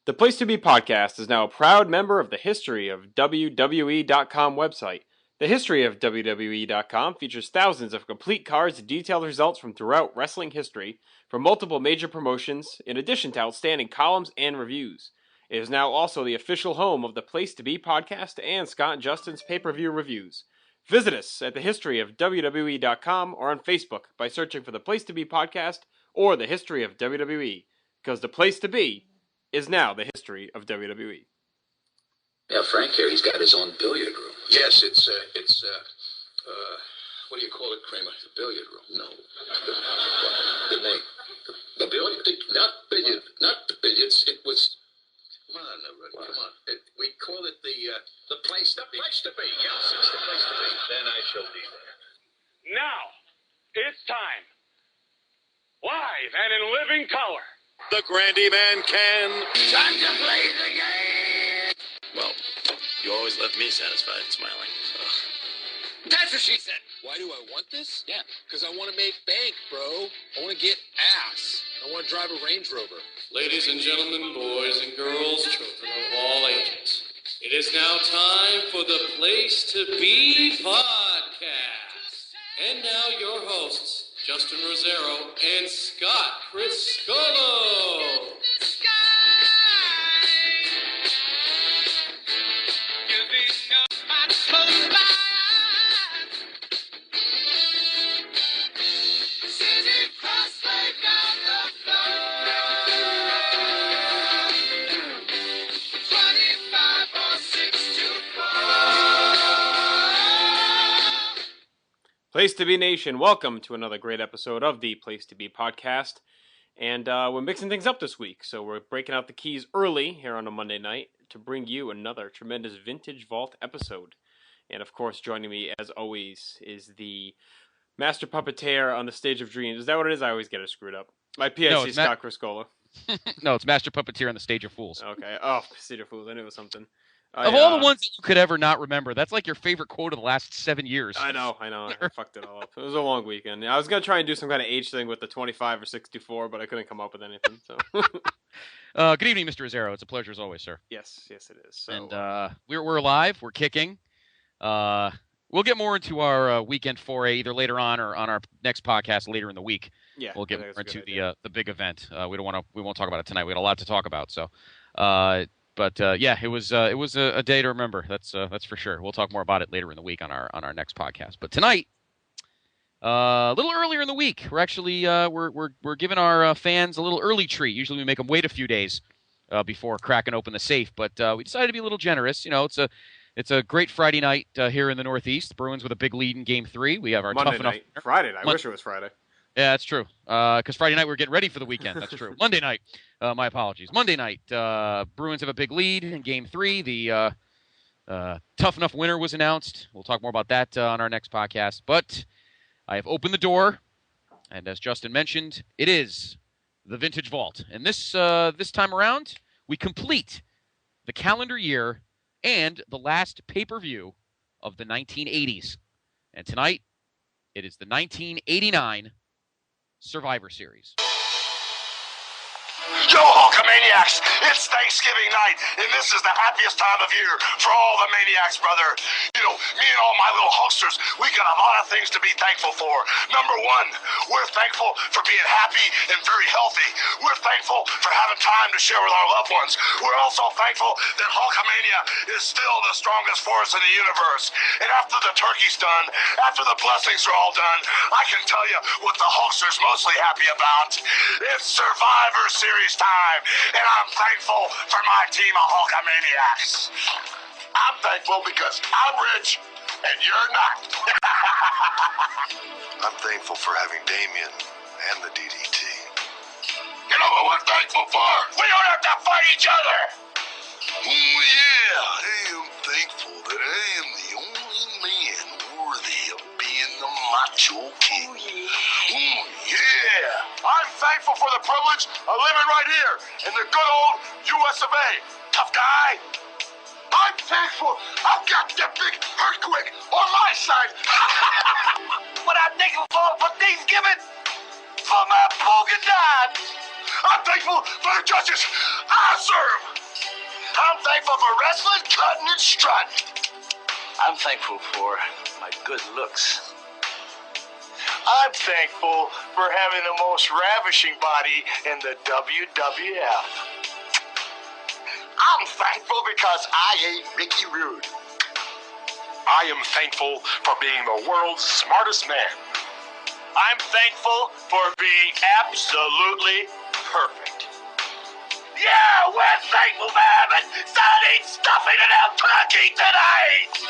The Place to Be podcast is now a proud member of the History of WWE.com website. The History of WWE.com features thousands of complete cards and detailed results from throughout wrestling history from multiple major promotions, in addition to outstanding columns and reviews. It is now also the official home of the Place to Be podcast and Scott and Justin's pay-per-view reviews. Visit us at thehistoryofwwe.com or on Facebook by searching for the Place to Be podcast or the History of WWE, because the Place to Be is now the history of WWE. Yeah, Frank here, he's got his own billiard room. Yes, it's what do you call it, Kramer? The billiard room? No. The name. The billiard? Not the billiards. It was, come on, come on. We call it the place to be. The place to be, yes, it's the place to be. Then I shall be there. Now, it's time. Live and in living color. The Grandy Man can. Time to play the game! Well, you always left me satisfied and smiling. So. That's what she said. Why do I want this? Yeah. Because I want to make bank, bro. I want to get ass. I want to drive a Range Rover. Ladies and gentlemen, boys and girls, children of all ages, it is now time for the Place to Be podcast. And now your hosts, Justin Rosero and Scott Criscolo. Place to Be Nation, welcome to another great episode of the Place to Be podcast. And we're mixing things up this week, so we're breaking out the keys early here on a Monday night to bring you another tremendous Vintage Vault episode. And of course, joining me as always is the master puppeteer on the Stage of Dreams. Is that what it is? I always get it screwed up. My PIC is Scott Criscola. No, it's master puppeteer on the Stage of Fools. Okay. Oh, Stage of Fools. I knew it was something. Of all the ones that you could ever not remember, that's like your favorite quote of the last 7 years. I know. I fucked it all up. It was a long weekend. I was going to try and do some kind of age thing with the 25 or 64, but I couldn't come up with anything. So. Good evening, Mr. Rosero. It's a pleasure as always, sir. Yes, it is. So, and we're live. We're kicking. We'll get more into our weekend foray either later on or on our next podcast later in the week. Yeah, we'll get more into the big event. We won't talk about it tonight. We got a lot to talk about. So. But it was a day to remember. That's for sure. We'll talk more about it later in the week on our next podcast. But tonight, a little earlier in the week, we're actually we're giving our fans a little early treat. Usually we make them wait a few days before cracking open the safe, but we decided to be a little generous. You know, it's a great Friday night here in the Northeast. The Bruins with a big lead in Game 3. We have our Monday tough night. enough Friday night. I wish it was Friday. Yeah, that's true. Because Friday night we were getting ready for the weekend. That's true. Monday night. My apologies. Monday night, Bruins have a big lead in Game 3. The tough enough winner was announced. We'll talk more about that on our next podcast. But I have opened the door, and as Justin mentioned, it is the Vintage Vault. And this time around, we complete the calendar year and the last pay-per-view of the 1980s. And tonight, it is the 1989 Survivor Series. Yo, Hulkamaniacs! It's Thanksgiving night, and this is the happiest time of year for all the maniacs, brother. You know, me and all my little Hulksters, we got a lot of things to be thankful for. Number one, we're thankful for being happy and very healthy. We're thankful for having time to share with our loved ones. We're also thankful that Hulkamania is still the strongest force in the universe. And after the turkey's done, after the blessings are all done, I can tell you what the Hulkster's mostly happy about. It's Survivor Series time, and I'm thankful for my team of Hulkamaniacs. I'm thankful because I'm rich and you're not. I'm thankful for having Damien and the DDT. You know what we're thankful for? We don't have to fight each other. Oh yeah, I am thankful that I am the only man worthy of being the Macho King. Oh yeah. I'm thankful for the privilege of living right here in the good old US of A. Tough guy. I'm thankful I've got the big earthquake on my side. What I'm thankful for Thanksgiving? For my polka dots. I'm thankful for the judges I serve. I'm thankful for wrestling, cutting, and strutting. I'm thankful for my good looks. I'm thankful for having the most ravishing body in the WWF. I'm thankful because I hate Ricky Rude. I am thankful for being the world's smartest man. I'm thankful for being absolutely perfect. Yeah, we're thankful for having sardine stuffing in our turkey tonight.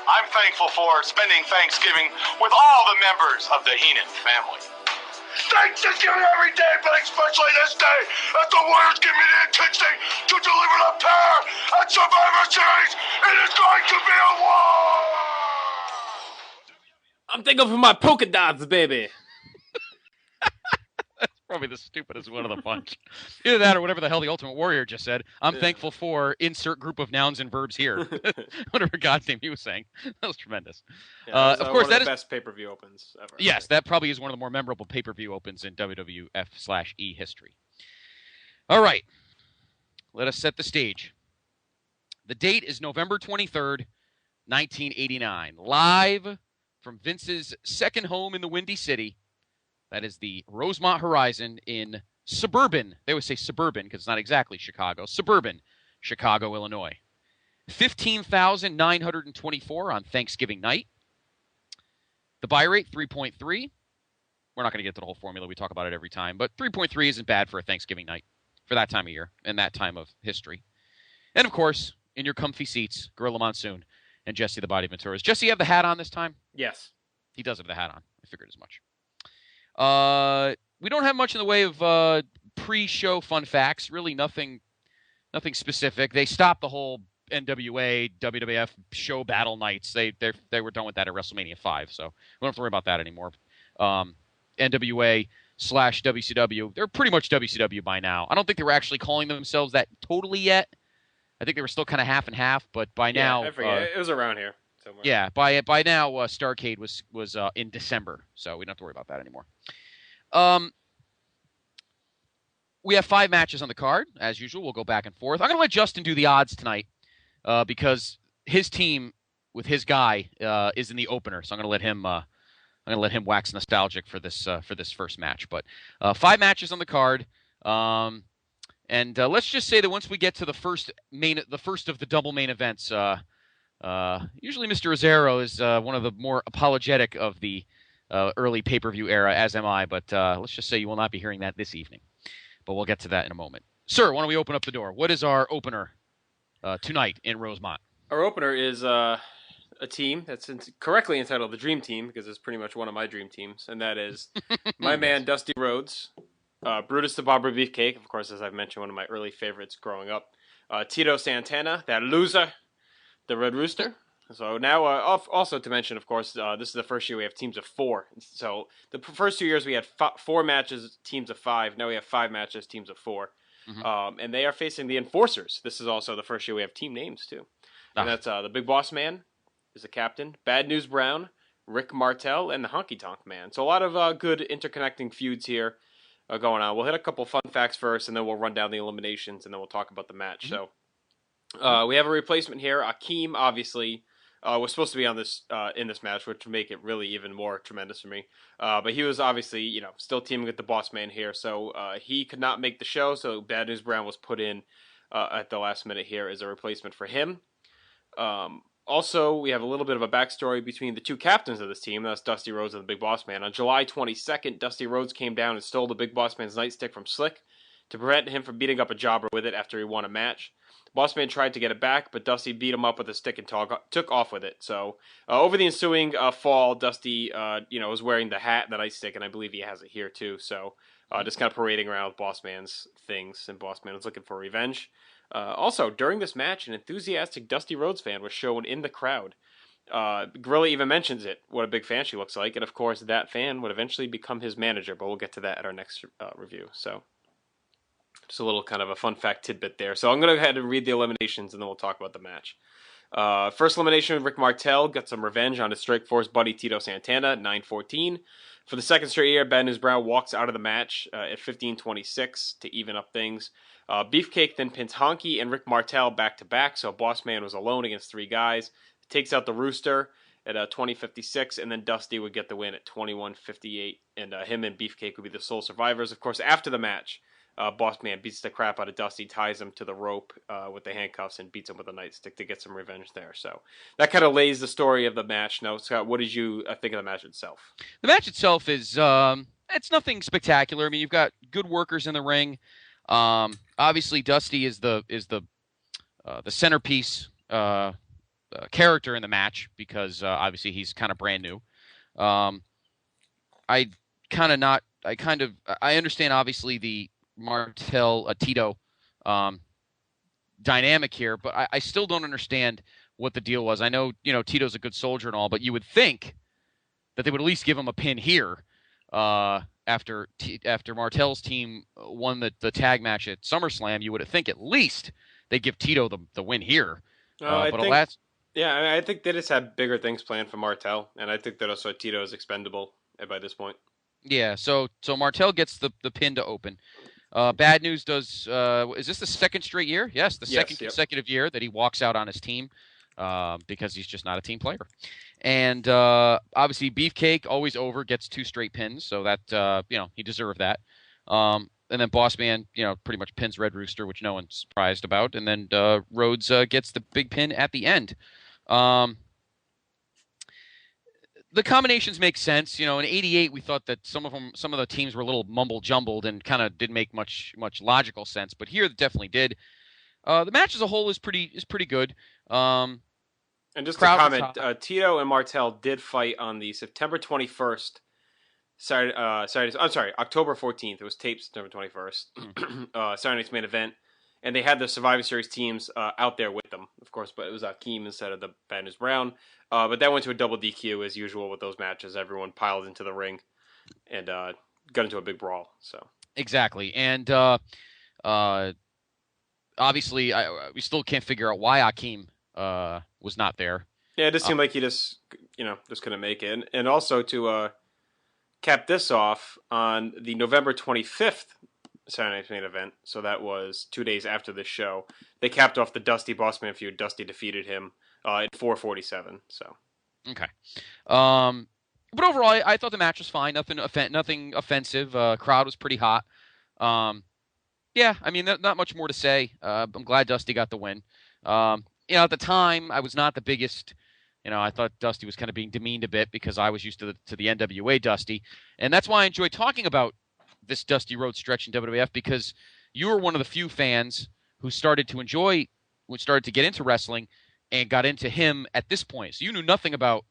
I'm thankful for spending Thanksgiving with all the members of the Heenan family. Thanksgiving every day, but especially this day, as the Warriors give me the intensity to deliver the pair at Survivor Series. It is going to be a war! I'm thankful for my polka dots, baby. Probably the stupidest one of the bunch. Either that or whatever the hell the Ultimate Warrior just said. I'm thankful for insert group of nouns and verbs here. Whatever God's name he was saying. That was tremendous. Yeah, of course, one of the best pay-per-view opens ever. Yes, that probably is one of the more memorable pay-per-view opens in WWF/E history. All right. Let us set the stage. The date is November 23rd, 1989. Live from Vince's second home in the Windy City. That is the Rosemont Horizon in suburban, they always say suburban because it's not exactly Chicago, suburban Chicago, Illinois. 15,924 on Thanksgiving night. The buy rate, 3.3. We're not going to get to the whole formula. We talk about it every time. But 3.3 isn't bad for a Thanksgiving night for that time of year and that time of history. And, of course, in your comfy seats, Gorilla Monsoon and Jesse the Body Ventura. Does Jesse have the hat on this time? Yes. He does have the hat on. I figured as much. We don't have much in the way of pre-show fun facts. Really nothing specific. They stopped the whole NWA, WWF show battle nights. They were done with that at WrestleMania 5, so we don't have to worry about that anymore. NWA/WCW, they're pretty much WCW by now. I don't think they were actually calling themselves that totally yet. I think they were still kind of half and half, but by now... I forget. It was around here somewhere. Yeah, by now, Starrcade was in December, so we don't have to worry about that anymore. We have 5 matches on the card. As usual, we'll go back and forth. I'm going to let Justin do the odds tonight because his team with his guy is in the opener, so I'm going to let him wax nostalgic for this first match. But 5 matches on the card. And let's just say that once we get to the first of the double main events, usually Mr. Azero is one of the more apologetic of the early pay-per-view era, as am I. But let's just say you will not be hearing that this evening. But we'll get to that in a moment. Sir, why don't we open up the door? What is our opener tonight in Rosemont? Our opener is a team that's correctly entitled the Dream Team because it's pretty much one of my dream teams, and that is my man Dusty Rhodes, Brutus the Barber Beefcake, of course, as I've mentioned, one of my early favorites growing up, Tito Santana, that loser, the Red Rooster. So now, also to mention, of course, this is the first year we have teams of 4. So the first 2 years we had 4 matches, teams of 5. Now we have 5 matches, teams of 4. Mm-hmm. And they are facing the Enforcers. This is also the first year we have team names, too. And that's the Big Boss Man is the captain, Bad News Brown, Rick Martel, and the Honky Tonk Man. So a lot of good interconnecting feuds here going on. We'll hit a couple fun facts first, and then we'll run down the eliminations, and then we'll talk about the match. Mm-hmm. So we have a replacement here. Akeem, obviously, was supposed to be on this in this match, which would make it really even more tremendous for me. But he was obviously, still teaming with the Boss Man here, so he could not make the show. So Bad News Brown was put in at the last minute here as a replacement for him. Also, we have a little bit of a backstory between the 2 captains of this team. That's Dusty Rhodes and the Big Boss Man. On July 22nd, Dusty Rhodes came down and stole the Big Boss Man's nightstick from Slick to prevent him from beating up a jobber with it after he won a match. Boss Man tried to get it back, but Dusty beat him up with a stick and took off with it. So, over the ensuing fall, Dusty, was wearing the hat and the nightstick, and I believe he has it here too. So, just kind of parading around with Boss Man's things, and Boss Man was looking for revenge. Also, during this match, an enthusiastic Dusty Rhodes fan was shown in the crowd. Gorilla even mentions it, what a big fan she looks like, and of course, that fan would eventually become his manager, but we'll get to that at our next review. So, just a little kind of a fun fact tidbit there. So I'm going to go ahead and read the eliminations, and then we'll talk about the match. First elimination, Rick Martel got some revenge on his Strike Force buddy Tito Santana, 9-14. For the second straight year, Bad News Brown walks out of the match at 15:26 to even up things. Beefcake then pins Honky and Rick Martel back-to-back, so Boss Man was alone against 3 guys. Takes out the Rooster at 20:56, and then Dusty would get the win at 21:58, and him and Beefcake would be the sole survivors. Of course, after the match, Boss Man beats the crap out of Dusty, ties him to the rope with the handcuffs, and beats him with a nightstick to get some revenge there. So that kind of lays the story of the match. Now, Scott, what did you think of the match itself? The match itself is it's nothing spectacular. I mean, you've got good workers in the ring. Obviously, Dusty is the centerpiece character in the match because obviously he's kind of brand new. I understand obviously the Martel Tito dynamic here, but I still don't understand what the deal was. I know Tito's a good soldier and all, but you would think that they would at least give him a pin here after Martel's team won the tag match at SummerSlam. You would think at least they give Tito the win here. I think they just had bigger things planned for Martel, and I think that also Tito is expendable by this point. Yeah, so Martel gets the pin to open. Bad News does. Is this the second straight year? Yes, second consecutive year that he walks out on his team because he's just not a team player. And obviously, Beefcake always over gets 2 straight pins, so that he deserved that. And then Boss Man, pretty much pins Red Rooster, which no one's surprised about. And then Rhodes gets the big pin at the end. The combinations make sense. In '88, we thought that some of the teams were a little mumble jumbled and kind of didn't make much logical sense. But here, it definitely did. The match as a whole is pretty good. And just to comment, Tito and Martel did fight on the September 21st. October 14th. It was taped September 21st. Saturday Night's Main Event. And they had the Survivor Series teams out there with them, of course, but it was Akeem instead of the Bad News Brown. But that went to a double DQ as usual with those matches. Everyone piled into the ring and got into a big brawl. So exactly, and obviously we still can't figure out why Akeem was not there. Yeah, it just seemed like he just couldn't make it. And also to cap this off on the November 25th Saturday Night's Main Event, so that was 2 days after this show, they capped off the Dusty Bossman feud. Dusty defeated him at 4:47. So okay, but overall, I thought the match was fine. Nothing offensive. Crowd was pretty hot. Yeah, I mean, not much more to say. I'm glad Dusty got the win. At the time, I was not the biggest. I thought Dusty was kind of being demeaned a bit because I was used to the NWA Dusty, and that's why I enjoy talking about this Dusty Rhodes stretch in WWF, because you were one of the few fans who started to get into wrestling and got into him at this point. So you knew nothing about,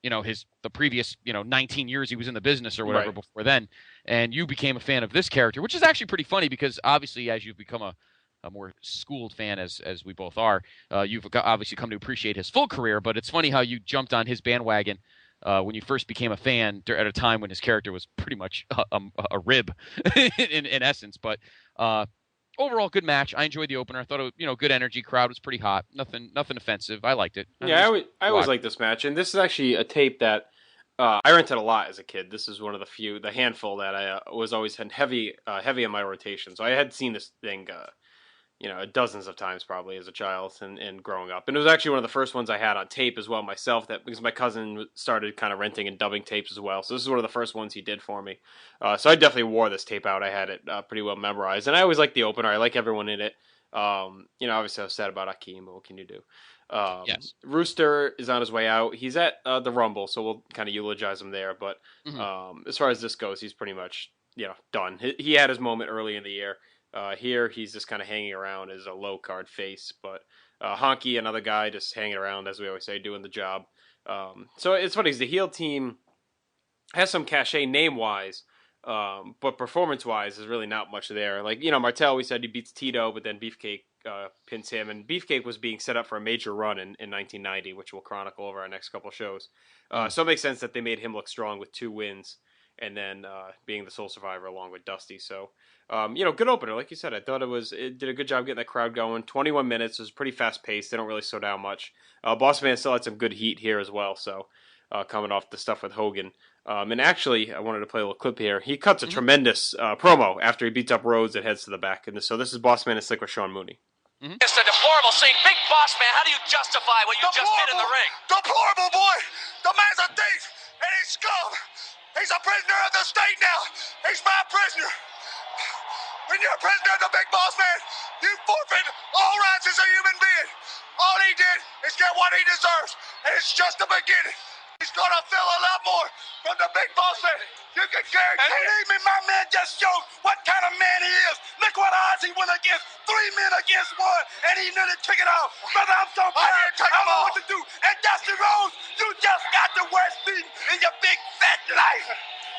the previous, 19 years he was in the business or whatever before then. And you became a fan of this character, which is actually pretty funny because obviously as you've become a more schooled fan as we both are, you've obviously come to appreciate his full career, but it's funny how you jumped on his bandwagon when you first became a fan at a time when his character was pretty much a rib in essence. But overall, good match. I enjoyed the opener. I thought it was, good energy. Crowd was pretty hot. Nothing offensive. I liked it. I always liked this match, and this is actually a tape that I rented a lot as a kid. This is one of the handful that I was always had heavy in my rotation. So I had seen this thing dozens of times probably as a child and growing up. And it was actually one of the first ones I had on tape as well myself, because my cousin started kind of renting and dubbing tapes as well. So this is one of the first ones he did for me. So I definitely wore this tape out. I had it pretty well memorized. And I always like the opener. I like everyone in it. Obviously I was sad about Akeem, but what can you do? Yes. Rooster is on his way out. He's at the Rumble, so we'll kind of eulogize him there. But as far as this goes, he's pretty much done. He had his moment early in the year. Here, he's just kind of hanging around as a low-card face, but Honky, another guy, just hanging around, as we always say, doing the job. So it's funny, because the heel team has some cachet name-wise, but performance-wise, there's really not much there. Like, Martel, we said he beats Tito, but then Beefcake pins him, and Beefcake was being set up for a major run in 1990, which we'll chronicle over our next couple shows. So it makes sense that they made him look strong with 2 wins, and then being the sole survivor along with Dusty. So, good opener. Like you said, I thought it did a good job getting that crowd going. 21 minutes. It was pretty fast paced. They don't really slow down much. Boss Man still had some good heat here as well. So, coming off the stuff with Hogan. And actually, I wanted to play a little clip here. He cuts a tremendous promo after he beats up Rhodes and heads to the back. And so this is Boss Man and Slick with Sean Mooney. It's a deplorable scene. Big Boss Man, how do you justify what you just did in the ring? Deplorable, boy! The man's a thief, and he's scum! He's a prisoner of the state now! He's my prisoner! When you're a prisoner of the Big Boss Man, you forfeit all rights as a human being! All he did is get what he deserves, and it's just the beginning! He's gonna feel a lot more from the Big Boss Man. You can guarantee. Believe me, my man just showed what kind of man he is. Look what odds he went against. 3 men against 1, and he nearly took it off. Brother, I'm so proud. I don't know what to do. And Dusty Rhodes, you just got the worst beat in your big fat life.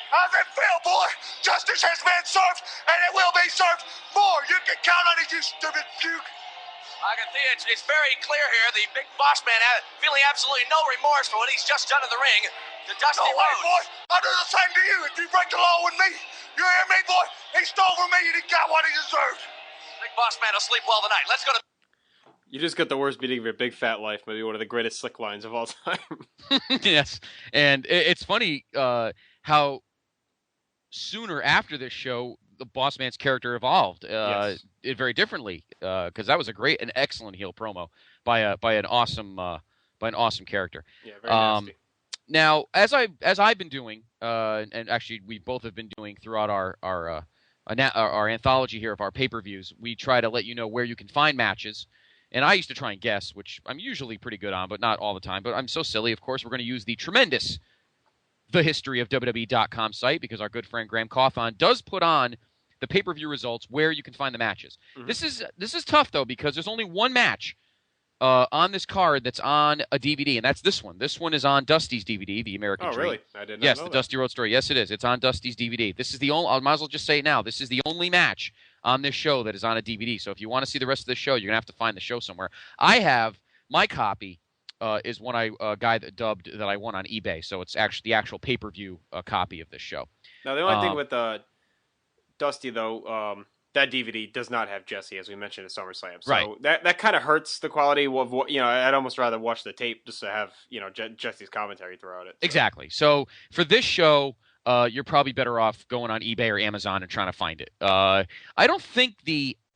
How's it feel, boy? Justice has been served, and it will be served more. You can count on it, you stupid puke. I can see it's very clear here. The Big Boss Man feeling absolutely no remorse for what he's just done in the ring. The Dusty No way, Rhodes. boy. I'll do the same to you if you break the law with me. You hear me, boy? He stole from me and he got what he deserved. Big Boss Man will sleep well tonight. Let's go to... You just got the worst beating of your big fat life. Maybe one of the greatest Slick lines of all time. Yes, and it's funny how sooner after this show, the Boss Man's character evolved it very differently, because that was an excellent heel promo by an awesome character. Yeah, very nasty. Now, as I've been doing, and actually we both have been doing throughout our anthology here of our pay-per-views, we try to let you know where you can find matches. And I used to try and guess, which I'm usually pretty good on, but not all the time. But I'm so silly. Of course, we're going to use the tremendous thehistoryofwwe.com site, because our good friend Graham Cawthon does put on the pay-per-view results where you can find the matches. This is tough, though, because there's only one match on this card that's on a DVD, and that's this one. This one is on Dusty's DVD, The American Dream. Oh, really? I didn't know Yes, that. the Dusty Rhodes story. Yes, it is. It's on Dusty's DVD. This is the only. I might as well just say it now. This is the only match on this show that is on a DVD. So if you want to see the rest of the show, you're gonna have to find the show somewhere. I have my copy. Is one guy that dubbed that I won on eBay. So it's actually the actual pay-per-view copy of this show. Now, the only thing with Dusty, though, that DVD does not have Jesse, as we mentioned at SummerSlam. So right. that kind of hurts the quality of what, I'd almost rather watch the tape just to have, Jesse's commentary throughout it. So. Exactly. So for this show, you're probably better off going on eBay or Amazon and trying to find it. I don't think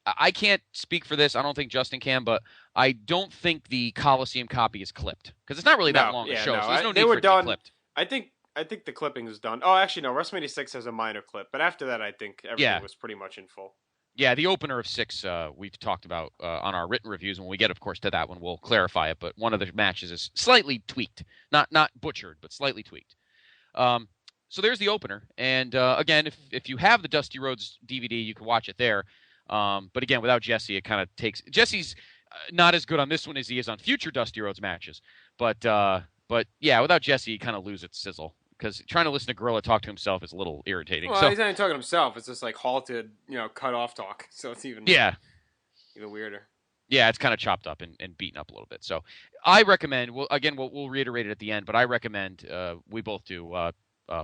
I can't speak for this. I don't think Justin can, but I don't think the Coliseum copy is clipped, because it's not really that long a show. So there's no need for it to be clipped. I think the clipping was done. Oh, actually, no. WrestleMania 6 has a minor clip, but after that, I think everything was pretty much in full. Yeah, the opener of 6 we've talked about on our written reviews. When we get, of course, to that one, we'll clarify it. But one of the matches is slightly tweaked, not butchered, but slightly tweaked. So there's the opener, and again, if you have the Dusty Rhodes DVD, you can watch it there. But again, without Jesse, it kind of takes. Jesse's not as good on this one as he is on future Dusty Rhodes matches. But yeah, without Jesse, you kind of lose its sizzle, because trying to listen to Gorilla talk to himself is a little irritating. Well, so, he's not even talking to himself. It's just like halted, cut off talk. So it's even weirder. Yeah, it's kind of chopped up and beaten up a little bit. So I recommend. We'll reiterate it at the end, but I recommend we both do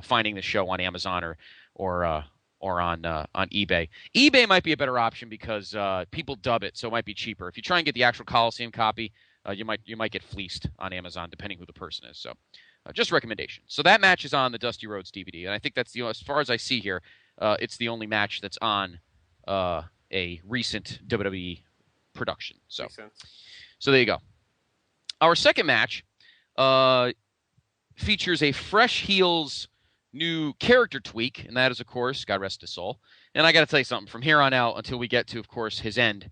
finding the show on Amazon or on eBay. eBay might be a better option because people dub it, so it might be cheaper. If you try and get the actual Coliseum copy, you might get fleeced on Amazon, depending who the person is. So, just recommendation. So that match is on the Dusty Rhodes DVD, and I think that's as far as I see here, it's the only match that's on a recent WWE production. So, makes sense. So there you go. Our second match features a fresh heels new character tweak, and that is, of course, God rest his soul. And I got to tell you something. From here on out until we get to, of course, his end,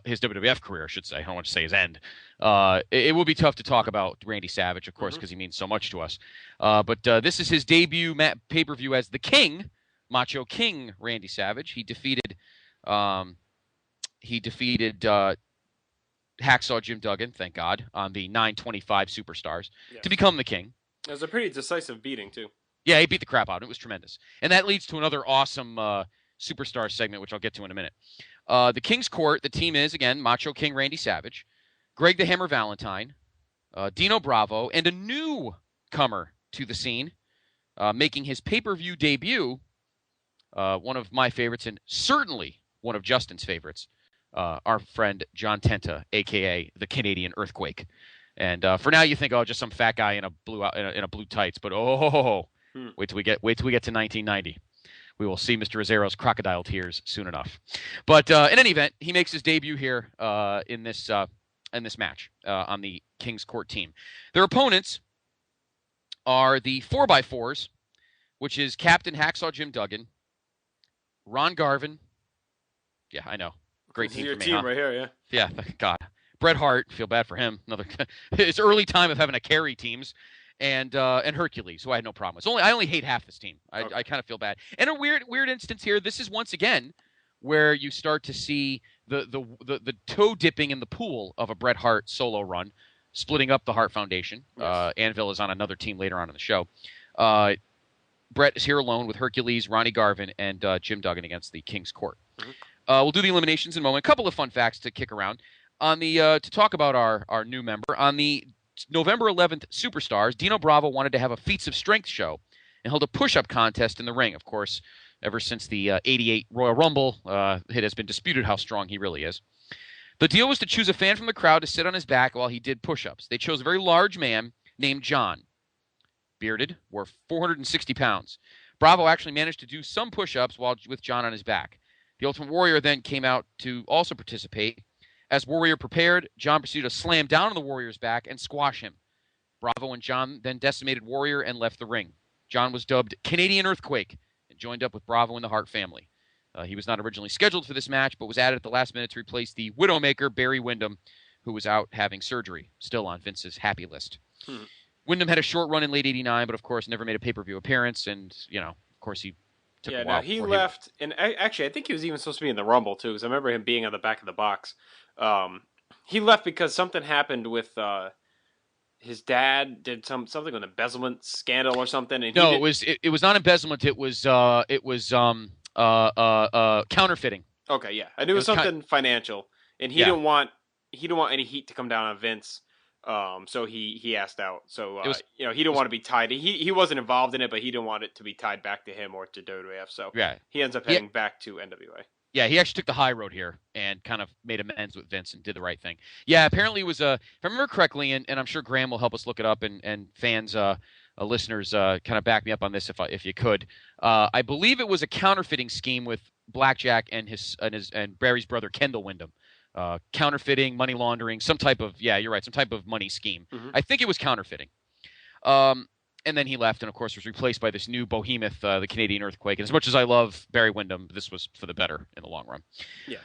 his WWF career, I should say. I don't want to say his end. It will be tough to talk about Randy Savage, of course, because he means so much to us. But this is his debut pay-per-view as the King, Macho King Randy Savage. He defeated Hacksaw Jim Duggan, thank God, on the 925 Superstars to become the King. It was a pretty decisive beating, too. Yeah, he beat the crap out of him. It was tremendous. And that leads to another awesome Superstar segment, which I'll get to in a minute. The King's Court, the team is, again, Macho King Randy Savage, Greg the Hammer Valentine, Dino Bravo, and a newcomer to the scene, making his pay-per-view debut, one of my favorites and certainly one of Justin's favorites, our friend John Tenta, a.k.a. the Canadian Earthquake. And for now, you think, just some fat guy in a blue tights. But, Wait till we get to 1990. We will see Mr. Rozeiro's crocodile tears soon enough. But in any event, he makes his debut here in this match on the King's Court team. Their opponents are the 4x4s, which is Captain Hacksaw Jim Duggan, Ron Garvin. Yeah, I know. Great team your for me, team huh? right here, yeah. Yeah, thank God. Bret Hart, feel bad for him. It's early time of having to carry teams. And Hercules, who I had no problem with. I only hate half this team. I kind of feel bad. And a weird instance here. This is once again where you start to see the toe dipping in the pool of a Bret Hart solo run, splitting up the Hart Foundation. Yes. Anvil is on another team later on in the show. Bret is here alone with Hercules, Ronnie Garvin, and Jim Duggan against the King's Court. Mm-hmm. We'll do the eliminations in a moment. A couple of fun facts to kick around on the to talk about our new member on the November 11th Superstars. Dino Bravo wanted to have a feats of strength show and held a push-up contest in the ring. Of course, ever since the 88 Royal Rumble, it has been disputed how strong he really is. The deal was to choose a fan from the crowd to sit on his back while he did push-ups. They chose a very large man named John. Bearded, wore 460 pounds. Bravo actually managed to do some push-ups with John on his back. The Ultimate Warrior then came out to also participate. As Warrior prepared, John proceeded to slam down on the Warrior's back and squash him. Bravo and John then decimated Warrior and left the ring. John was dubbed Canadian Earthquake and joined up with Bravo and the Hart family. He was not originally scheduled for this match, but was added at the last minute to replace the Widowmaker, Barry Windham, who was out having surgery, still on Vince's happy list. Windham had a short run in late '89, but of course never made a pay-per-view appearance, and, of course he took a while. Yeah, he left, and actually I think he was even supposed to be in the Rumble, too, because I remember him being on the back of the box. He left because something happened with his dad did something with embezzlement scandal or something. And it was not embezzlement. It was counterfeiting. Okay, yeah, I knew it was something financial, and he didn't want any heat to come down on Vince. So he asked out. So he didn't want to be tied. He wasn't involved in it, but he didn't want it to be tied back to him or to WWF. So he ends up heading back to NWA. Yeah, he actually took the high road here and kind of made amends with Vince and did the right thing. Yeah, apparently it was if I remember correctly, and I'm sure Graham will help us look it up, and fans, listeners, kind of back me up on this if you could. I believe it was a counterfeiting scheme with Blackjack and Barry's brother Kendall Windham. Counterfeiting, money laundering, some type of money scheme. Mm-hmm. I think it was counterfeiting. And then he left, and of course was replaced by this new behemoth, the Canadian Earthquake. And as much as I love Barry Windham, this was for the better in the long run. Yeah.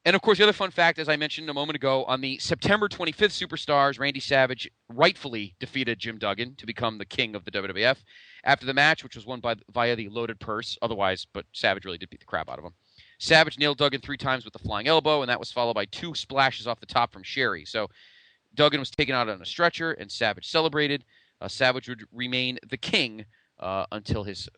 And of course, the other fun fact, as I mentioned a moment ago, on the September 25th Superstars, Randy Savage rightfully defeated Jim Duggan to become the king of the WWF. After the match, which was won via the loaded purse, but Savage really did beat the crap out of him. Savage nailed Duggan 3 times with the flying elbow, and that was followed by 2 splashes off the top from Sherry. So Duggan was taken out on a stretcher, and Savage celebrated. Savage would remain the king until his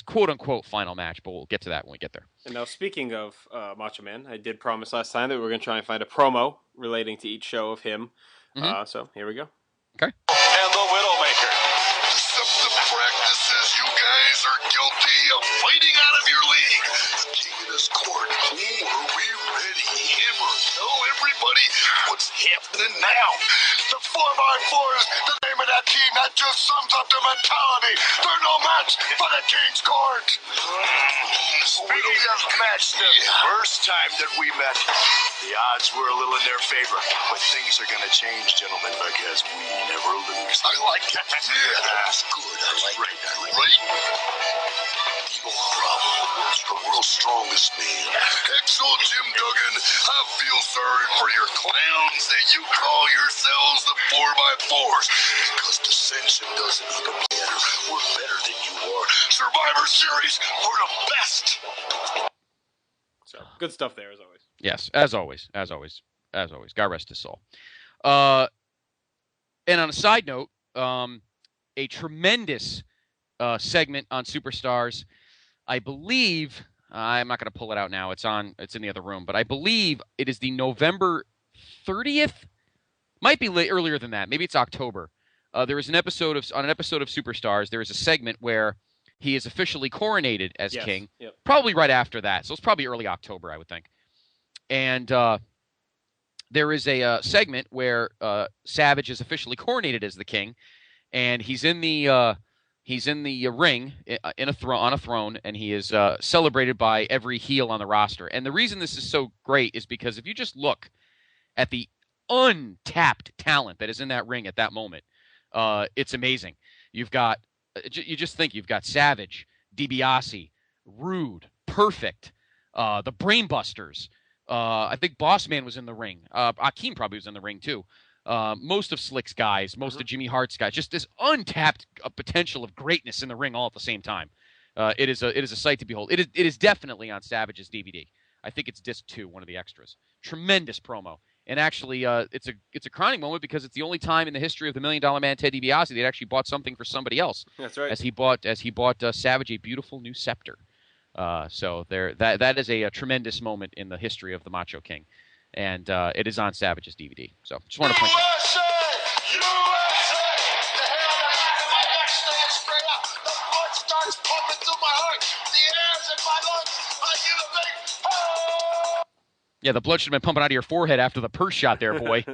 quote-unquote final match, but we'll get to that when we get there. And now, speaking of Macho Man, I did promise last time that we were going to try and find a promo relating to each show of him. Mm-hmm. So here we go. Okay. And the Widowmaker. Deceptive practices. You guys are guilty of fighting out of your league. The king in his court. Oh, are we ready? Him or no? Everybody, what's happening now? The 4x4s, the name of that team, that just sums up the mentality. They're no match for the King's Court. Speaking of match, the first time that we met, the odds were a little in their favor. But things are going to change, gentlemen, because we never lose. I like that. Yeah, that's good. I like it. Right. Bravo, the world's strongest man. Excellent, Jim Duggan. I feel sorry for your clowns that you call yourselves the 4x4s. Because dissension doesn't make them better. We're better than you are. Survivor Series, we're the best. So, good stuff there, as always. Yes, as always. God rest his soul. And on a side note, a tremendous segment on Superstars. I believe I'm not going to pull it out now. It's in the other room, but I believe it is the November 30th. Might be earlier than that. Maybe it's October. There is an episode of Superstars. There is a segment where he is officially coronated as king. Yep. Probably right after that. So it's probably early October, I would think. And there is a segment where Savage is officially coronated as the king, and he's in the He's in the ring on a throne, and he is celebrated by every heel on the roster. And the reason this is so great is because if you just look at the untapped talent that is in that ring at that moment, it's amazing. You've got you've got Savage, DiBiase, Rude, Perfect, the Brainbusters. I think Bossman was in the ring. Akeem probably was in the ring too. Most of Slick's guys, most of Jimmy Hart's guys, just this untapped potential of greatness in the ring all at the same time. It is a sight to behold. It is definitely on Savage's DVD. I think it's disc 2, one of the extras. Tremendous promo. And actually, it's a crowning moment because it's the only time in the history of the $1 Million Man Ted DiBiase that actually bought something for somebody else. That's right. As he bought Savage a beautiful new scepter. So that is a tremendous moment in the history of the Macho King, and it is on Savage's DVD. So just want to point that out. USA! The hair on the back of my neck starts straight up. The blood starts pumping through my heart. The air's in my lungs. I give a big oh! Yeah, the blood should have been pumping out of your forehead after the purse shot there, boy.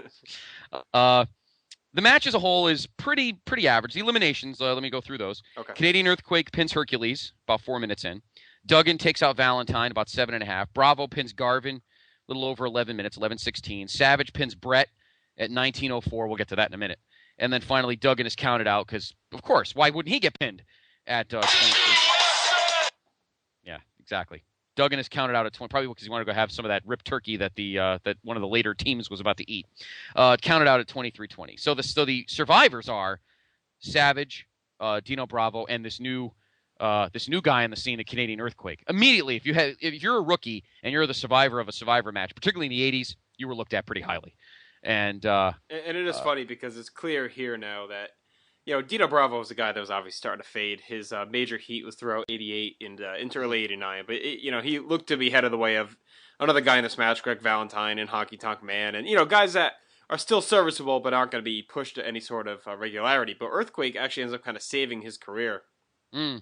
The match as a whole is pretty average. The eliminations, let me go through those. Okay. Canadian Earthquake pins Hercules about 4 minutes in. Duggan takes out Valentine about 7.5. Bravo pins Garvin a little over 11 minutes, 11:16. Savage pins Brett at 19:04. We'll get to that in a minute. And then finally, Duggan is counted out because, of course, why wouldn't he get pinned at 23? Yeah, exactly. Duggan is counted out at 20, probably because he wanted to go have some of that ripped turkey that that one of the later teams was about to eat. Counted out at 23:20. So the survivors are Savage, Dino Bravo, and this new guy on the scene, the Canadian Earthquake. Immediately, if you're a rookie and you're the survivor of a Survivor match, particularly in the 80s, you were looked at pretty highly. And it is funny because it's clear here now that Dino Bravo was a guy that was obviously starting to fade. His major heat was throughout '88 and into early '89, but he looked to be head of the way of another guy in this match, Greg Valentine and Honky Tonk Man, and guys that are still serviceable but aren't going to be pushed to any sort of regularity. But Earthquake actually ends up kind of saving his career. And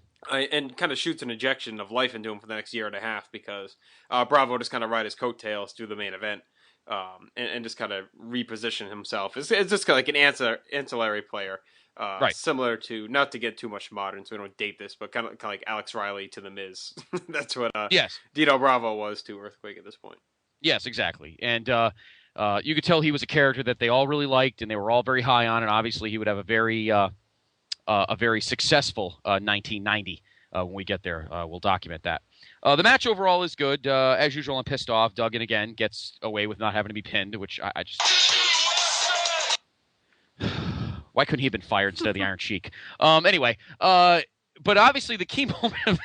kind of shoots an injection of life into him for the next year and a half because Bravo just kind of ride his coattails through the main event and just kind of reposition himself. It's just kind of like an ancillary player, right. Similar to, not to get too much modern so we don't date this, but kind of like Alex Riley to The Miz. That's what yes. Dino Bravo was to Earthquake at this point. Yes, exactly. And you could tell he was a character that they all really liked and they were all very high on, and obviously he would have a very successful 1990 when we get there. We'll document that. The match overall is good. As usual, I'm pissed off. Duggan, again, gets away with not having to be pinned, which I just... Why couldn't he have been fired instead of the Iron Sheik? Anyway, but obviously the key moment...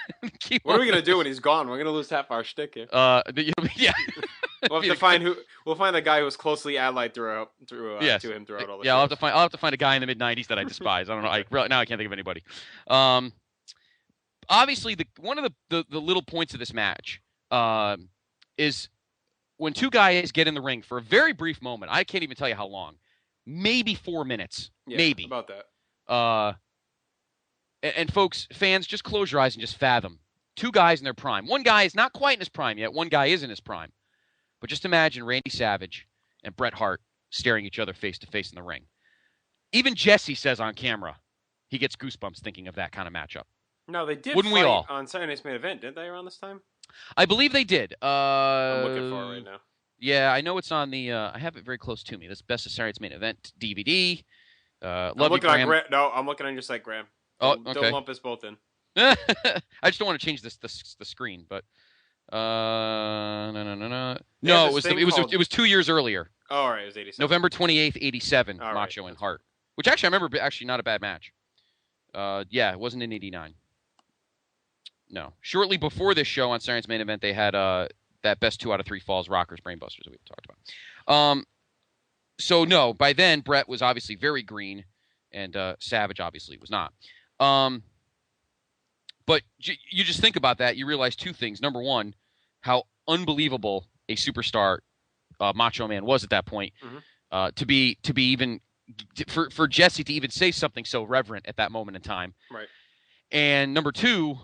What are we going to do when he's gone? We're going to lose half our shtick here. Yeah. We'll have to find We'll find the guy who was closely allied to him throughout all the Yeah, shows. I'll have to find a guy in the mid-90s that I despise. I don't know. Now I can't think of anybody. Obviously, one of the little points of this match is when two guys get in the ring for a very brief moment. I can't even tell you how long. Maybe 4 minutes. Yeah, maybe. About that. And folks, fans, just close your eyes and just fathom. Two guys in their prime. One guy is not quite in his prime yet. One guy is in his prime. But just imagine Randy Savage and Bret Hart staring each other face to face in the ring. Even Jesse says on camera he gets goosebumps thinking of that kind of matchup. No, they did Wouldn't fight we all? On Saturday Night's Main Event, didn't they, around this time? I believe they did. I'm looking for it right now. Yeah, I know it's on the... I have it very close to me. This Best of Saturday Night's Main Event DVD. I'm looking on your site, Graham. Okay. Don't lump us both in. I just don't want to change the screen, but... No. Yeah, It was 2 years earlier. Oh, all right, it was 87. November 28th, 87, All Macho right. and Hart. Which actually, I remember not a bad match. Yeah, it wasn't in 89. No. Shortly before this show on Saturday Night's Main Event, they had that Best 2 out of 3 Falls Rockers Brainbusters that we talked about. So, no, by then, Brett was obviously very green, and Savage obviously was not. But you just think about that, you realize two things. Number one, how unbelievable a superstar Macho Man was at that point. Mm-hmm. To be even for Jesse to even say something so reverent at that moment in time. Right. And number two,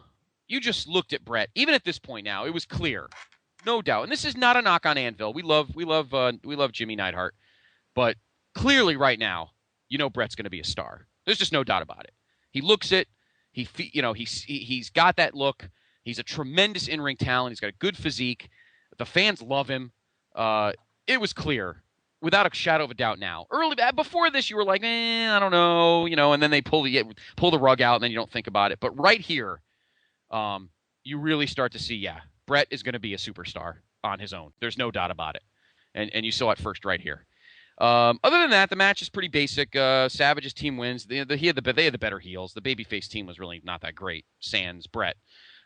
you just looked at Brett. Even at this point now, it was clear, no doubt. And this is not a knock on Anvil. We love Jimmy Neidhart, but clearly right now, Brett's going to be a star. There's just no doubt about it. He looks it. He's got that look. He's a tremendous in-ring talent. He's got a good physique. The fans love him. It was clear, without a shadow of a doubt now. Before this, you were like, I don't know, and then they pull the rug out, and then you don't think about it. But right here, you really start to see, Brett is going to be a superstar on his own. There's no doubt about it. And you saw it first right here. Other than that, the match is pretty basic. Savage's team wins. They had the better heels. The babyface team was really not that great. Sans Brett.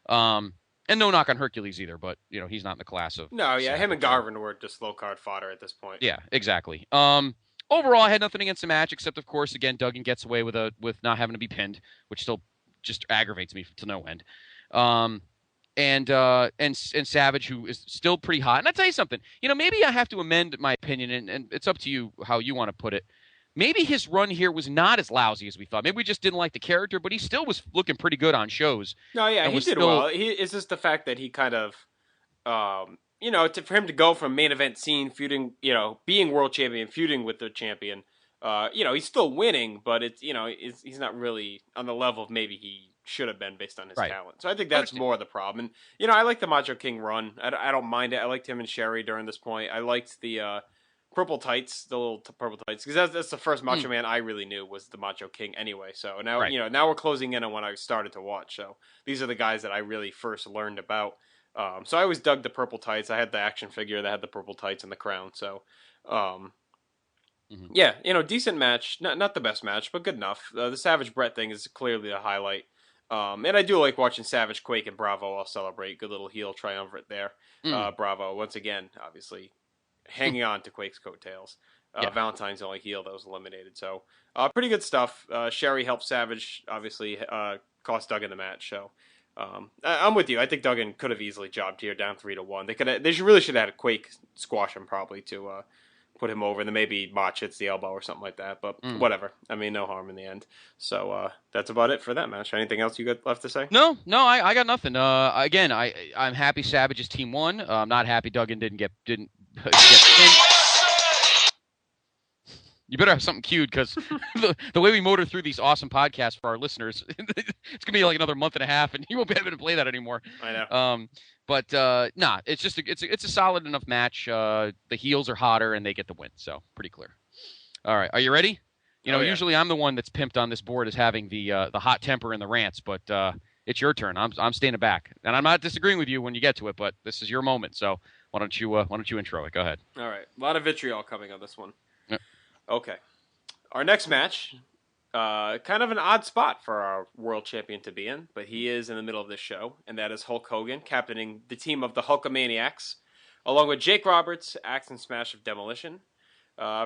And no knock on Hercules either, but he's not in the class of. No, yeah, him and Garvin were just low card fodder at this point. Yeah, exactly. Overall, I had nothing against the match except, of course, again, Duggan gets away with not having to be pinned, which still just aggravates me to no end. And Savage, who is still pretty hot. And I'll tell you something, maybe I have to amend my opinion, and it's up to you how you want to put it. Maybe his run here was not as lousy as we thought. Maybe we just didn't like the character, but he still was looking pretty good on shows. No, yeah, he did well. It's just the fact that he kind of, for him to go from main event scene, feuding, being world champion, feuding with the champion, he's still winning, but he's not really on the level of maybe he should have been based on his talent. So I think that's more the problem. And, I like the Macho King run. I don't mind it. I liked him and Sherry during this point. I liked the purple tights, the little purple tights, because that's the first Macho Man I really knew was the Macho King anyway. So now, now we're closing in on when I started to watch. So these are the guys that I really first learned about. So I always dug the purple tights. I had the action figure that had the purple tights and the crown. So, yeah, decent match. Not the best match, but good enough. The Savage Brett thing is clearly a highlight. And I do like watching Savage, Quake, and Bravo all celebrate. Good little heel triumvirate there. Bravo, once again, obviously, hanging on to Quake's coattails. Valentine's the only heel that was eliminated. So, pretty good stuff. Sherry helped Savage, obviously, cost Duggan the match. So, I'm with you. I think Duggan could have easily jobbed here down 3-1. They really should have had a Quake squash him probably to put him over, and then maybe Mach hits the elbow or something like that. But whatever. I mean, no harm in the end. So that's about it for that match. Anything else you got left to say? No, I got nothing. Again, I'm happy Savage's team won. I'm not happy Duggan didn't get pinned. You better have something queued, because the way we motor through these awesome podcasts for our listeners, it's gonna be like another month and a half, and you won't be able to play that anymore. I know. It's just it's a solid enough match. The heels are hotter, and they get the win, so pretty clear. All right, are you ready? Usually I'm the one that's pimped on this board as having the hot temper and the rants, but it's your turn. I'm standing back, and I'm not disagreeing with you when you get to it, but this is your moment. So why don't you intro it? Go ahead. All right, a lot of vitriol coming on this one. Yep. Okay. Our next match, kind of an odd spot for our world champion to be in, but he is in the middle of this show, and that is Hulk Hogan, captaining the team of the Hulkamaniacs, along with Jake Roberts, Axe and Smash of Demolition.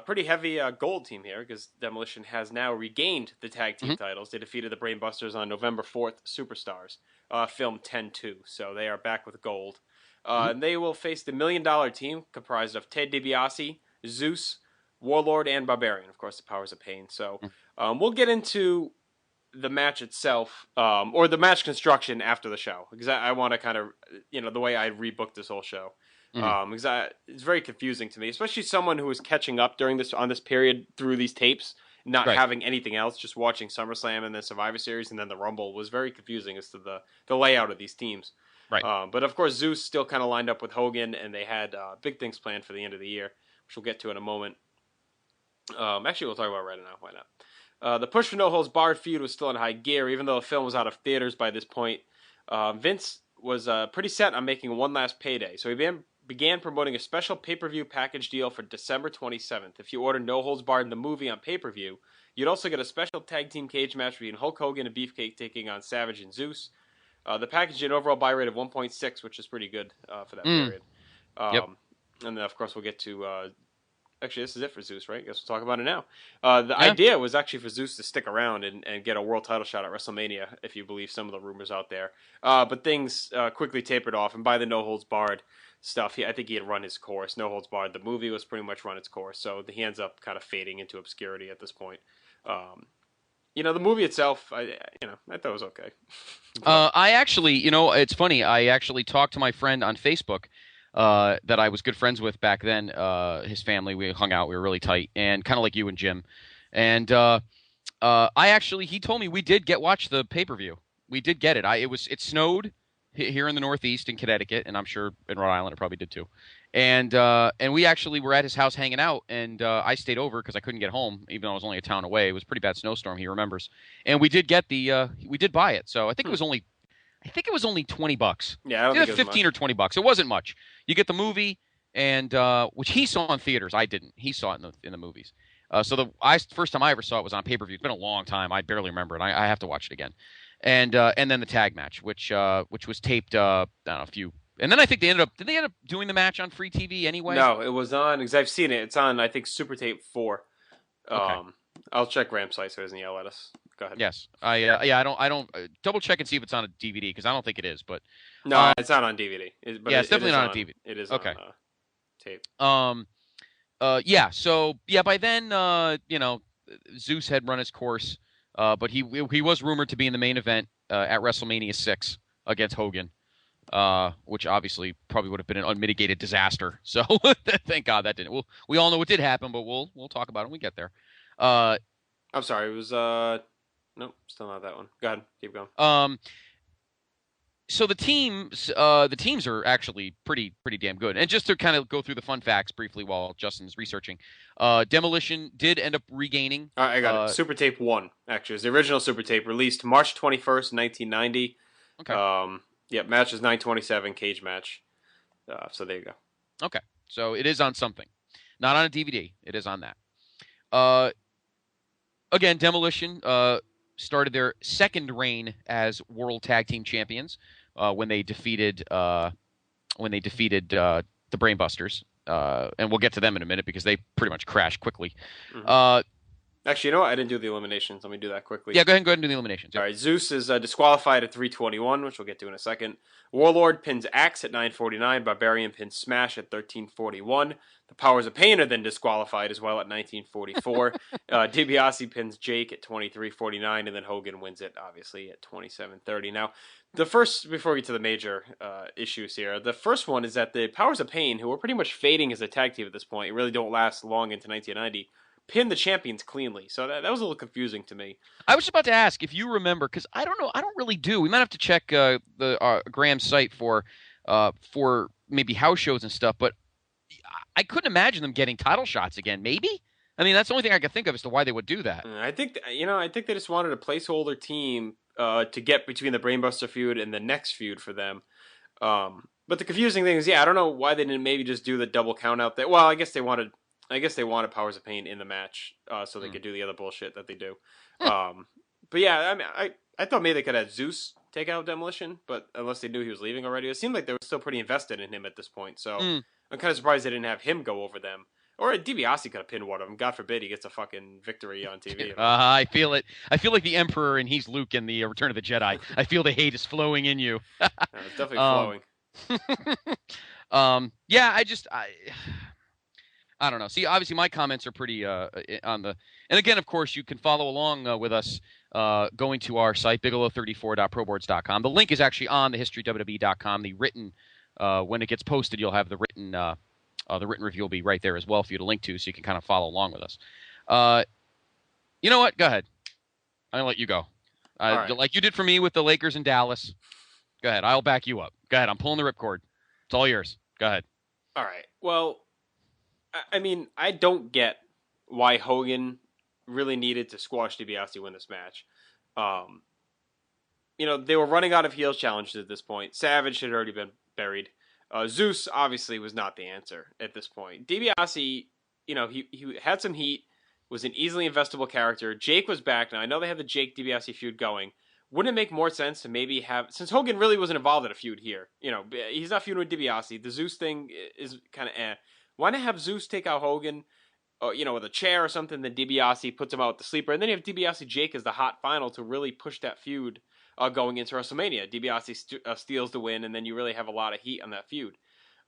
Pretty heavy gold team here, because Demolition has now regained the tag team titles. They defeated the Brainbusters on November 4th, Superstars, filmed 10-2, so they are back with gold. And they will face the $1 Million Team, comprised of Ted DiBiase, Zeus, Warlord, and Barbarian, of course, the Powers of Pain. So we'll get into the match itself, or the match construction after the show, because I want to kind of, the way I rebooked this whole show. Because it's very confusing to me, especially someone who was catching up on this period through these tapes, not having anything else, just watching SummerSlam and the Survivor Series and then the Rumble was very confusing as to the layout of these teams. Right. But of course, Zeus still kind of lined up with Hogan, and they had big things planned for the end of the year, which we'll get to in a moment. Actually, we'll talk about it right now. Why not? The Push for No Holds Barred feud was still in high gear, even though the film was out of theaters by this point. Vince was pretty set on making one last payday, so he began promoting a special pay-per-view package deal for December 27th. If you order No Holds Barred the movie on pay-per-view, you'd also get a special tag team cage match between Hulk Hogan and Beefcake taking on Savage and Zeus. The package had an overall buy rate of 1.6, which is pretty good for that period. And then, of course, we'll get to... Actually, this is it for Zeus, right? Guess we'll talk about it now. The idea was actually for Zeus to stick around and get a world title shot at WrestleMania, if you believe some of the rumors out there. But things quickly tapered off, and by the No Holds Barred stuff, I think he had run his course. No Holds Barred, the movie was pretty much run its course, so he ends up kind of fading into obscurity at this point. The movie itself, I thought it was okay. I actually, it's funny. I actually talked to my friend on Facebook that I was good friends with back then. His family, we hung out, we were really tight, and kind of like you and Jim. And he told me we did watch the pay-per-view. We did get it. It snowed here in the Northeast in Connecticut, and I'm sure in Rhode Island it probably did too. And we actually were at his house hanging out, and I stayed over because I couldn't get home, even though I was only a town away. It was a pretty bad snowstorm. He remembers, and we did get we did buy it. So I think it was only $20. Yeah, I don't think it was 15 much. or $20. It wasn't much. You get the movie, and which he saw in theaters. I didn't. He saw it in the movies. So the first time I ever saw it was on pay-per-view. It's been a long time. I barely remember it. I have to watch it again. And then the tag match, which was taped. I don't know, a few. And then I think did they end up doing the match on free TV anyway? No, it was on, because I've seen it. It's on, I think, Super Tape 4. Okay. I'll check Ram's site so he doesn't yell at us. Go ahead. Yes. I don't double check and see if it's on a DVD, because I don't think it is. But no, it's not on DVD. It's definitely not on DVD. It is okay. on tape. Yeah. So by then, Zeus had run his course, but he was rumored to be in the main event at WrestleMania 6 against Hogan, which obviously probably would have been an unmitigated disaster. So thank God that didn't. We all know what did happen, but we'll talk about it when we get there. I'm sorry. It was nope, still not that one. Go ahead, keep going. So the teams are actually pretty damn good. And just to kind of go through the fun facts briefly while Justin's researching, Demolition did end up regaining. All right, I got it. Super Tape 1, actually. It was the original Super Tape, released March 21st, 1990. Okay. Yep, match is 927, cage match. So there you go. Okay, so it is on something. Not on a DVD. It is on that. Again, Demolition started their second reign as World Tag Team Champions when they defeated the Brainbusters, and we'll get to them in a minute because they pretty much crashed quickly. Mm-hmm. Actually, you know what? I didn't do the eliminations. Let me do that quickly. Yeah, go ahead and do the eliminations. All right, Zeus is disqualified at 321, which we'll get to in a second. Warlord pins Axe at 949. Barbarian pins Smash at 1341. The Powers of Pain are then disqualified as well at 1944. DiBiase pins Jake at 2349, and then Hogan wins it, obviously, at 2730. Now, before we get to the major issues here, the first one is that the Powers of Pain, who were pretty much fading as a tag team at this point, really don't last long into 1990, pinned the champions cleanly. So that was a little confusing to me. I was about to ask if you remember, because I don't know. I don't really do. We might have to check Graham's site for maybe house shows and stuff, but I couldn't imagine them getting title shots again. Maybe? I mean, that's the only thing I could think of as to why they would do that. I think they just wanted a placeholder team to get between the Brainbuster feud and the next feud for them. But the confusing thing is, I don't know why they didn't maybe just do the double count out there. Well, I guess they wanted Powers of Pain in the match so they could do the other bullshit that they do. But yeah, I mean, I thought maybe they could have Zeus take out Demolition, but unless they knew he was leaving already, it seemed like they were still pretty invested in him at this point. So I'm kind of surprised they didn't have him go over them. Or DiBiase could have pinned one of them. God forbid he gets a fucking victory on TV. I feel it. I feel like the Emperor and he's Luke in the Return of the Jedi. I feel the hate is flowing in you. It's definitely flowing. Yeah, I don't know. See, obviously my comments are pretty on the... And again, of course, you can follow along with us going to our site, bigelow34.proboards.com. The link is actually on thehistorywwe.com. The written, when it gets posted, you'll have the written review will be right there as well for you to link to, so you can kind of follow along with us. You know what? Go ahead. I'm going to let you go. Right. Like you did for me with the Lakers in Dallas. Go ahead. I'll back you up. Go ahead. I'm pulling the ripcord. It's all yours. Go ahead. All right. Well, I mean, I don't get why Hogan really needed to squash DiBiase to win this match. They were running out of heels challenges at this point. Savage had already been buried. Zeus obviously was not the answer at this point. DiBiase, he had some heat, was an easily investable character. Jake was back now. I know they had the Jake DiBiase feud going. Wouldn't it make more sense to maybe have, since Hogan really wasn't involved in a feud here, he's not feuding with DiBiase. The Zeus thing is kind of Why not have Zeus take out Hogan, with a chair or something, then DiBiase puts him out with the sleeper, and then you have DiBiase Jake as the hot final to really push that feud going into WrestleMania. DiBiase steals the win, and then you really have a lot of heat on that feud.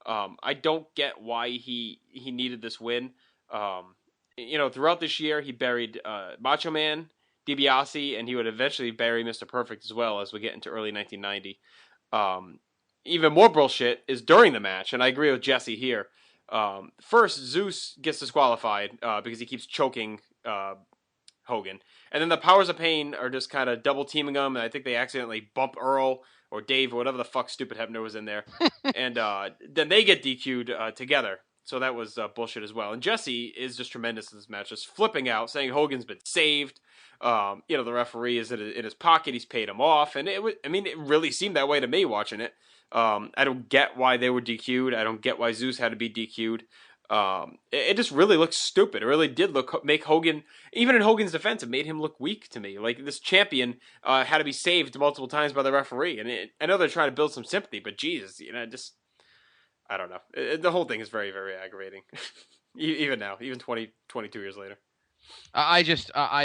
I don't get why he needed this win. Throughout this year, he buried Macho Man, DiBiase, and he would eventually bury Mr. Perfect as well as we get into early 1990. Even more bullshit is during the match, and I agree with Jesse here. First, Zeus gets disqualified because he keeps choking Hogan. And then the Powers of Pain are just kind of double teaming him, and I think they accidentally bump Earl or Dave or whatever the fuck stupid Hebner was in there. And then they get DQ'd together. So that was bullshit as well. And Jesse is just tremendous in this match, just flipping out, saying Hogan's been saved. The referee is in his pocket. He's paid him off. And it really seemed that way to me watching it. I don't get why they were DQ'd. I don't get why Zeus had to be DQ'd. It just really looks stupid. It really did make Hogan, even in Hogan's defense, it made him look weak to me. Like, this champion had to be saved multiple times by the referee. And I know they're trying to build some sympathy, but Jesus, I don't know. The whole thing is very, very aggravating. Even now, even 22 years later. I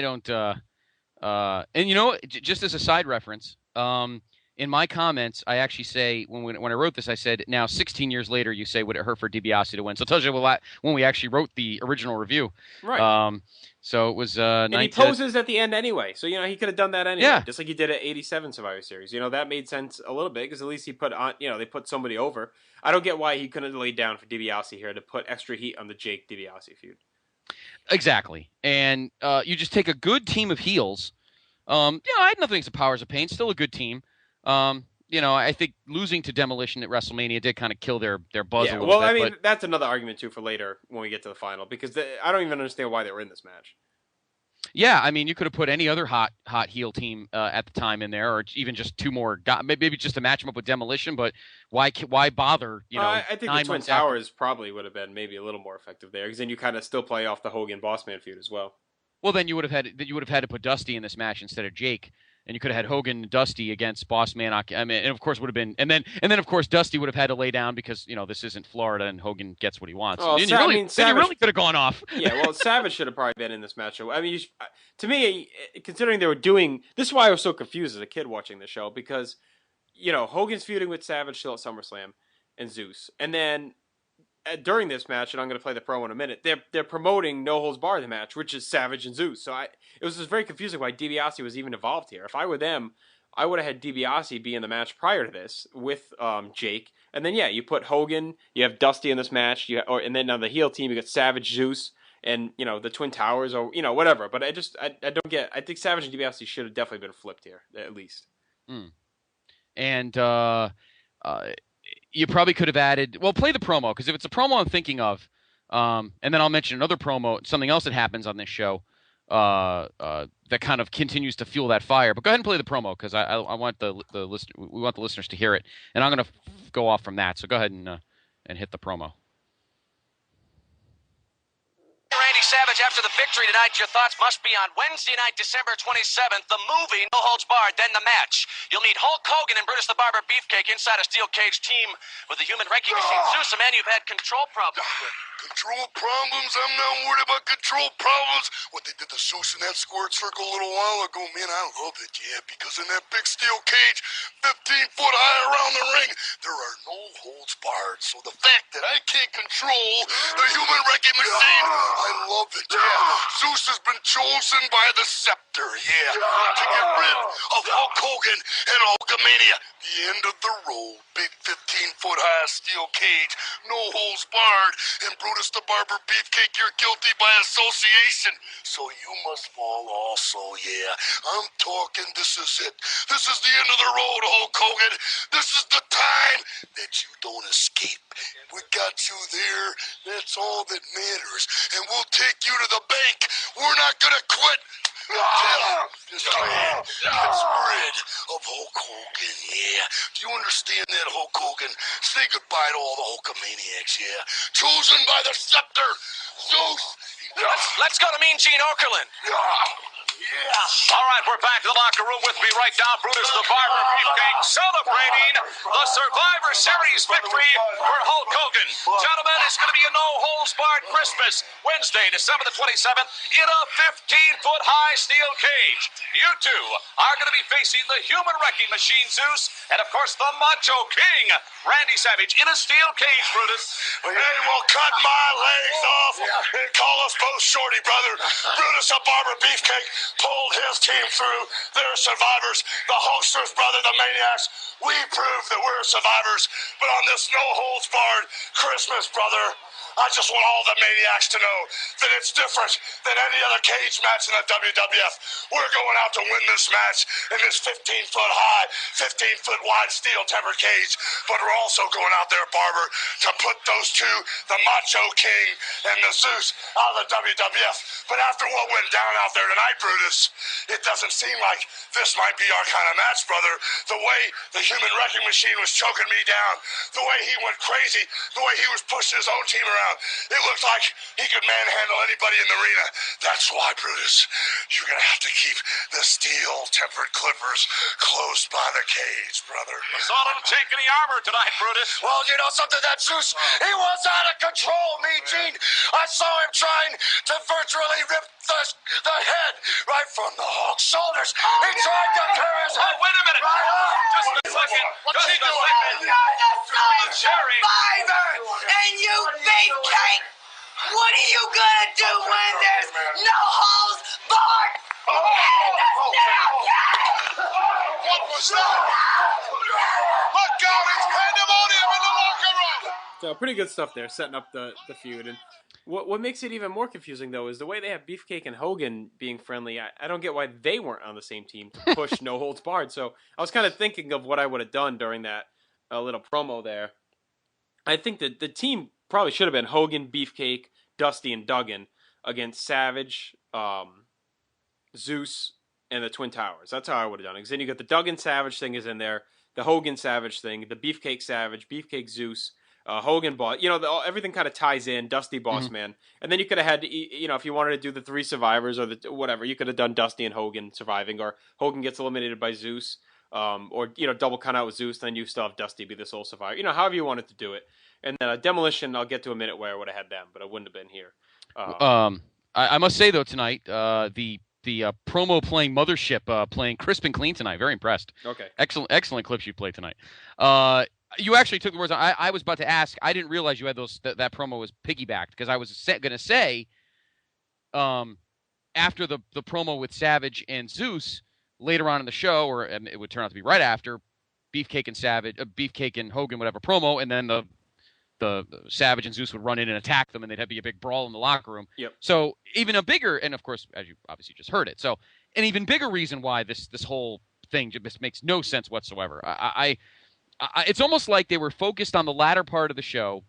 don't. And just as a side reference, in my comments, I actually say, when I wrote this, I said, now 16 years later, you say, would it hurt for DiBiase to win? So it tells you when we actually wrote the original review. Right. So it was... and he poses at the end anyway. So, he could have done that anyway. Yeah. Just like he did at 87 Survivor Series. That made sense a little bit because at least he put on, they put somebody over. I don't get why he couldn't have laid down for DiBiase here to put extra heat on the Jake DiBiase feud. Exactly. And you just take a good team of heels. I had nothing against the Powers of Pain. Still a good team. I think losing to Demolition at WrestleMania did kind of kill their buzz a little bit. Well, that's another argument, too, for later when we get to the final, because I don't even understand why they were in this match. Yeah, I mean, you could have put any other hot heel team at the time in there, or even just two more guys, maybe just to match them up with Demolition, but why bother, I think the Twin Towers probably would have been maybe a little more effective there, because then you kind of still play off the Hogan-Bossman feud as well. Well, then you would have had to put Dusty in this match instead of Jake. And you could have had Hogan and Dusty against Bossman. I mean, and of course would have been, and then of course Dusty would have had to lay down because this isn't Florida and Hogan gets what he wants. Oh, then you really could have gone off. Yeah, well, Savage should have probably been in this match. I mean, to me, considering they were doing this, is why I was so confused as a kid watching the show because Hogan's feuding with Savage still at SummerSlam and Zeus, and then during this match, and I'm going to play the promo in a minute, they're promoting No Holds Barred the match, which is Savage and Zeus. So it was just very confusing why DiBiase was even involved here. If I were them, I would have had DiBiase be in the match prior to this with Jake, and then you put Hogan, you have Dusty in this match, and then on the heel team you got Savage, Zeus, and the Twin Towers or whatever. But I don't get. I think Savage and DiBiase should have definitely been flipped here at least. And you probably could have added. Well, play the promo because if it's a promo I'm thinking of, and then I'll mention another promo, something else that happens on this show that kind of continues to fuel that fire. But go ahead and play the promo because I want the we want the listeners to hear it, and I'm going to go off from that. So go ahead and hit the promo. Randy Savage, after the victory tonight, your thoughts must be on Wednesday night, December 27th, the movie No Holds Barred, then the match. You'll meet Hulk Hogan and Brutus the Barber Beefcake inside a steel cage team with the human wrecking machine. Zeus, a man you've had control problems with. Control problems? I'm not worried about control problems. What they did to Zeus in that squirt circle a little while ago, man, I love it, because in that big steel cage, 15 foot high around the ring, there are no holds barred. So the fact that I can't control the human wrecking machine, I love it, Zeus has been chosen by the scepter, to get rid of Hulk Hogan and Hulkamania. The end of the road, big 15 foot high steel cage, no holds barred, and Brutus the Barber Beefcake, you're guilty by association. So you must fall also, I'm talking, this is it. This is the end of the road, Hulk Hogan. This is the time that you don't escape. We got you there. That's all that matters. And we'll take you to the bank. We're not going to quit until this man gets rid of Hulk Hogan, Do you understand that, Hulk Hogan? Say goodbye to all the Hulkamaniacs, Chosen by the scepter, Zeus. Let's go to Mean Gene Okerlund. All right, we're back to the locker room. With me right now, Brutus the Barber Beefcake celebrating the Survivor Series victory for Hulk Hogan. Gentlemen, it's going to be a no-holds-barred Christmas, Wednesday, December the 27th, in a 15-foot-high steel cage. You two are going to be facing the human wrecking machine, Zeus, and, of course, the Macho King, Randy Savage, in a steel cage, Brutus. Hey, well, cut my legs off and call us both shorty, brother. Brutus the Barber Beefcake pulled his team through. They're survivors. The Hulksters, brother, the Maniacs. We proved that we're survivors. But on this no-holds-barred Christmas, brother, I just want all the maniacs to know that it's different than any other cage match in the WWF. We're going out to win this match in this 15-foot high, 15-foot wide steel-tempered cage, but we're also going out there, Barber, to put those two, the Macho King and the Zeus, out of the WWF. But after what went down out there tonight, Brutus, it doesn't seem like this might be our kind of match, brother. The way the human wrecking machine was choking me down, the way he went crazy, the way he was pushing his own team around, it looked like he could manhandle anybody in the arena. That's why, Brutus, you're going to have to keep the steel-tempered clippers close by the cage, brother. I saw a little chink in the armor tonight, Brutus. Well, you know something, that Zeus, he was out of control, Mean Gene. I saw him trying to virtually rip the head right from the Hulk's shoulders. He tried to tear his head. Wait a minute. Right off. Just a second. What's he doing? You're the science Jerry. survivor, and you beefcake! What are you gonna do when there's no holes barred in the snout? What was that? Look out, it's pandemonium in the locker room. So pretty good stuff there, setting up the feud. And what makes it even more confusing, though, is the way they have Beefcake and Hogan being friendly. I don't get why they weren't on the same team to push No Holds Barred. So I was kind of thinking of what I would have done during that little promo there. I think that the team probably should have been Hogan, Beefcake, Dusty, and Duggan against Savage, Zeus, and the Twin Towers. That's how I would have done it. Because then you got the Duggan Savage thing is in there, the Hogan Savage thing, the Beefcake Savage, Beefcake Zeus, Hogan Boss. You know, everything kind of ties in. Dusty Boss Man, and then you could have had, you know, if you wanted to do the three survivors or the whatever, you could have done Dusty and Hogan surviving, or Hogan gets eliminated by Zeus, or you know, double count out with Zeus. Then you still have Dusty be the sole survivor. You know, however you wanted to do it. And then Demolition, I'll get to a minute where I would have had them, but I wouldn't have been here. I must say though tonight, the promo playing Mothership playing crisp and clean tonight. Very impressed. Okay. Excellent clips you played tonight. You actually took the words. I was about to ask. I didn't realize you had those. That promo was piggybacked because I was going to say, after the promo with Savage and Zeus later on in the show, or it would turn out to be right after, Beefcake and Hogan would have a promo, and then the Savage and Zeus would run in and attack them, and they'd be a big brawl in the locker room. Yep. So even a bigger, and of course, as you obviously just heard it, so an even bigger reason why this whole thing just makes no sense whatsoever. It's almost like they were focused on the latter part of the show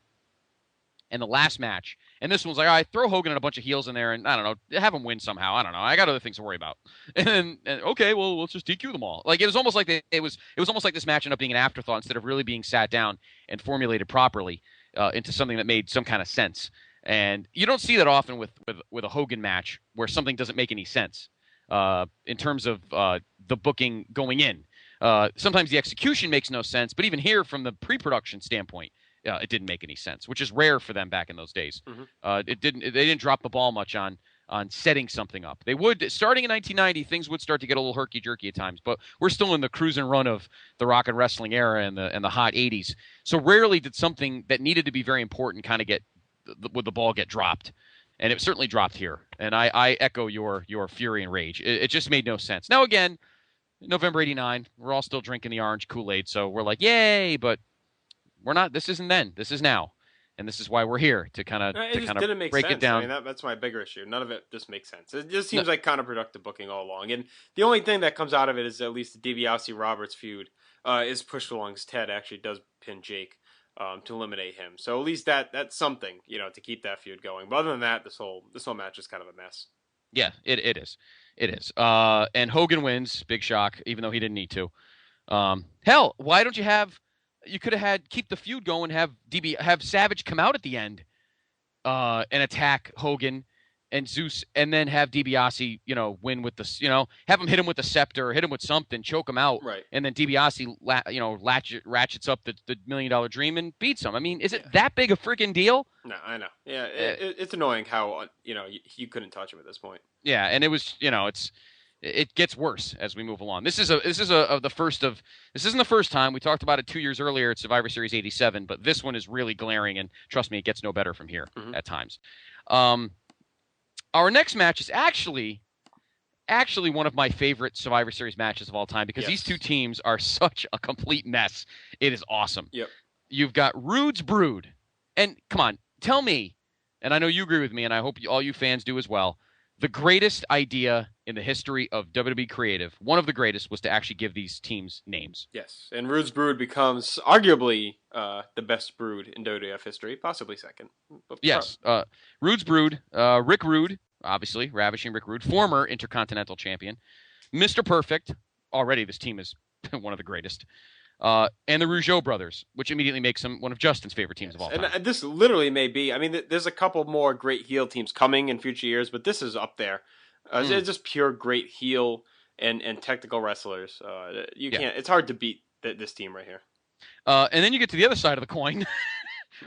and the last match, and this one was like, all right, throw Hogan and a bunch of heels in there, and I don't know, have them win somehow. I don't know. I got other things to worry about. And okay, well, let's just DQ them all. Like it was almost like it was almost like this match ended up being an afterthought instead of really being sat down and formulated properly into something that made some kind of sense. And you don't see that often with a Hogan match where something doesn't make any sense in terms of the booking going in. Sometimes the execution makes no sense, but even here from the pre-production standpoint, it didn't make any sense, which is rare for them back in those days. Mm-hmm. They didn't drop the ball much on setting something up. They would, starting in 1990, things would start to get a little herky-jerky at times, but we're still in the cruise and run of the rock and wrestling era and the hot 80s. So rarely did something that needed to be very important kind of would the ball get dropped. And it certainly dropped here. And I echo your fury and rage. It just made no sense. Now, again, November 89, we're all still drinking the orange Kool-Aid, so we're like, yay, but we're not. This isn't then. This is now. And this is why we're here, to kind of break it down. I mean, that's my bigger issue. None of it just makes sense. It just seems like counterproductive booking all along. And the only thing that comes out of it is at least the DiBiase-Roberts feud is pushed along, because Ted actually does pin Jake to eliminate him. So at least that's something, to keep that feud going. But other than that, this whole match is kind of a mess. Yeah, it is. It is. And Hogan wins, big shock, even though he didn't need to. Hell, why don't you you could have keep the feud going, have Savage come out at the end and attack Hogan and Zeus, and then have DiBiase, win with the, have him hit him with the scepter, hit him with something, choke him out, right? And then DiBiase, ratchets up the $1 Million Dream and beats him. I mean, is it that big a freaking deal? No, I know. Yeah, it's annoying how you couldn't touch him at this point. Yeah, and it was, it gets worse as we move along. This isn't the first time. We talked about it 2 years earlier at Survivor Series 87, but this one is really glaring, and trust me, it gets no better from here at times. Our next match is actually one of my favorite Survivor Series matches of all time, because these two teams are such a complete mess. It is awesome. Yep. You've got Rude's Brood, and come on, tell me, and I know you agree with me, and I hope all you fans do as well, the greatest idea in the history of WWE Creative, one of the greatest, was to actually give these teams names. Yes, and Rude's Brood becomes arguably the best Brood in WWF history, possibly second. But yes, Rude's Brood, Rick Rude, obviously, Ravishing Rick Rude, former Intercontinental Champion, Mr. Perfect, already this team is one of the greatest, and the Rougeau brothers, which immediately makes them one of Justin's favorite teams of all time. And this literally may be, I mean, there's a couple more great heel teams coming in future years, but this is up there. It's just pure great heel and technical wrestlers. You can't. It's hard to beat this team right here. And then you get to the other side of the coin,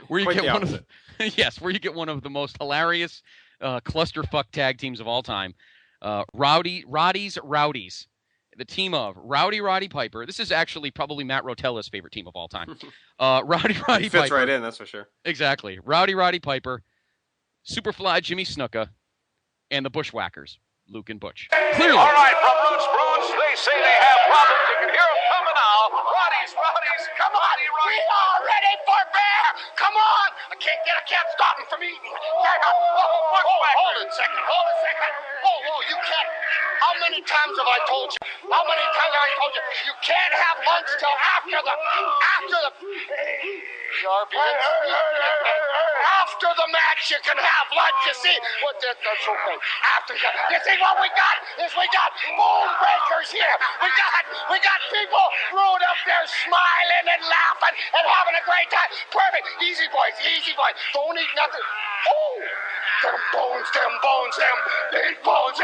where you Quite get the one opposite. of where you get one of the most hilarious clusterfuck tag teams of all time, Rowdies. The team of Roddy Piper. This is actually probably Matt Rotella's favorite team of all time. Roddy It fits Piper. right in, that's for sure. Exactly. Roddy Piper, Superfly Jimmy Snuka, and the Bushwhackers, Luke and Butch. Clearly. All right, from Roots Broods, they say they have problems. You can hear them coming now. Rowdies, come on. We are ready for bear. Come on. I can't stop him from eating. Hold it a second. Oh, you can't. How many times have I told you? You can't have lunch till after the after the match. You can have lunch. You see what? That's okay. You see what we got? We got moon breakers here. We got people rooting up there smiling and laughing and having a great time. Perfect. Easy boys. Don't eat nothing. Oh, them bones. Big bones.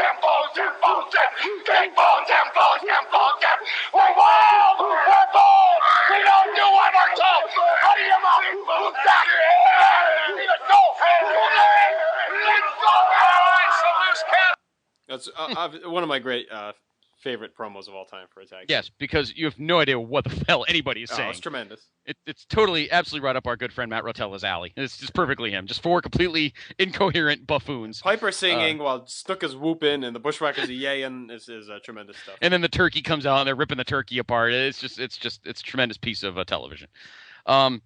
We're wild. We're bold. We don't do what we're told. Out of your mouth. Back. Let's go. That's one of my great favorite promos of all time for a tag. Yes, because you have no idea what the hell anybody is saying. It's tremendous. It's totally, absolutely right up our good friend Matt Rotella's alley. It's just perfectly him. Just four completely incoherent buffoons. Piper singing while Snuka's whooping and the Bushwhackers are yaying is tremendous stuff. And then the turkey comes out and they're ripping the turkey apart. It's a tremendous piece of television. And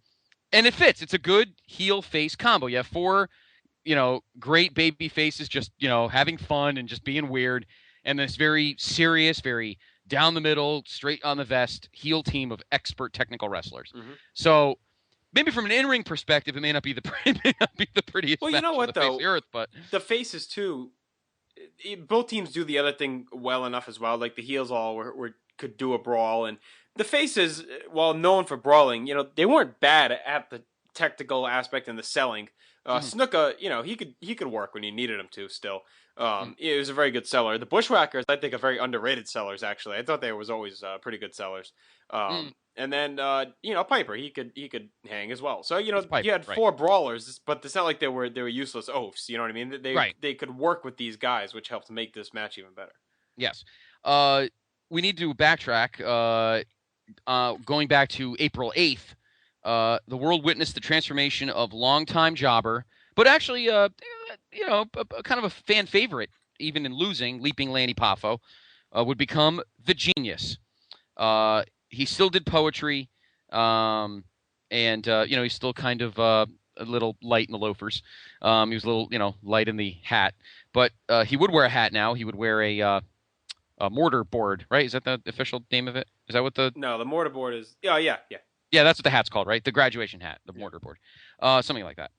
it fits. It's a good heel face combo. You have four, great baby faces just, having fun and just being weird. And this very serious, very down the middle, straight on the vest heel team of expert technical wrestlers. Mm-hmm. So maybe from an in-ring perspective, it may not be the prettiest. Well, you know what though, the earth, but the faces too. Both teams do the other thing well enough as well. Like the heels could do a brawl, and the faces, while known for brawling, they weren't bad at the technical aspect and the selling. Snuka, he could work when you needed him to. Still, he was a very good seller. The Bushwhackers, I think, are very underrated sellers. Actually, I thought they was always pretty good sellers. And then Piper, he could hang as well. So Piper, you had four brawlers, but it's not like they were useless oafs. You know what I mean? They could work with these guys, which helped make this match even better. Yes. We need to backtrack. Going back to April 8th. The world witnessed the transformation of longtime jobber, but actually, kind of a fan favorite, even in losing, Leaping Lanny Poffo, would become the Genius. He still did poetry, and he's still kind of a little light in the loafers. He was a little, light in the hat, but he would wear a hat now. He would wear a mortar board, right? Is that the official name of it? Is that what No, the mortar board is. Yeah. Yeah, that's what the hat's called, right? The graduation hat, the mortar board, something like that.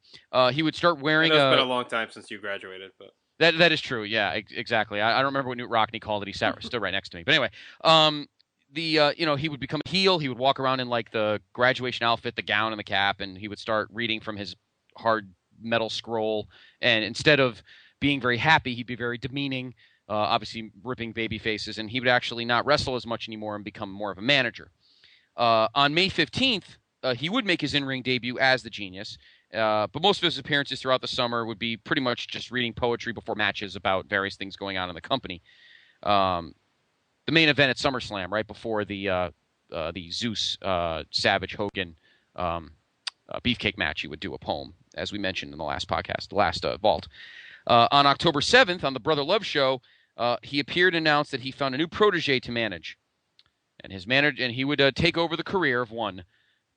He would start wearing. I know it's been a long time since you graduated, but that is true. Yeah, exactly. I don't remember what Newt Rockney called it. He stood right next to me. But anyway, he would become a heel. He would walk around in like the graduation outfit, the gown and the cap, and he would start reading from his hard metal scroll. And instead of being very happy, he'd be very demeaning. Obviously, ripping baby faces, and he would actually not wrestle as much anymore and become more of a manager. On May 15th, he would make his in-ring debut as the Genius, but most of his appearances throughout the summer would be pretty much just reading poetry before matches about various things going on in the company. The main event at SummerSlam, right before the Zeus Savage Hogan beefcake match, he would do a poem, as we mentioned in the last podcast, the last Vault. On October 7th, on the Brother Love Show, he appeared and announced that he found a new protege to manage. And he would take over the career of one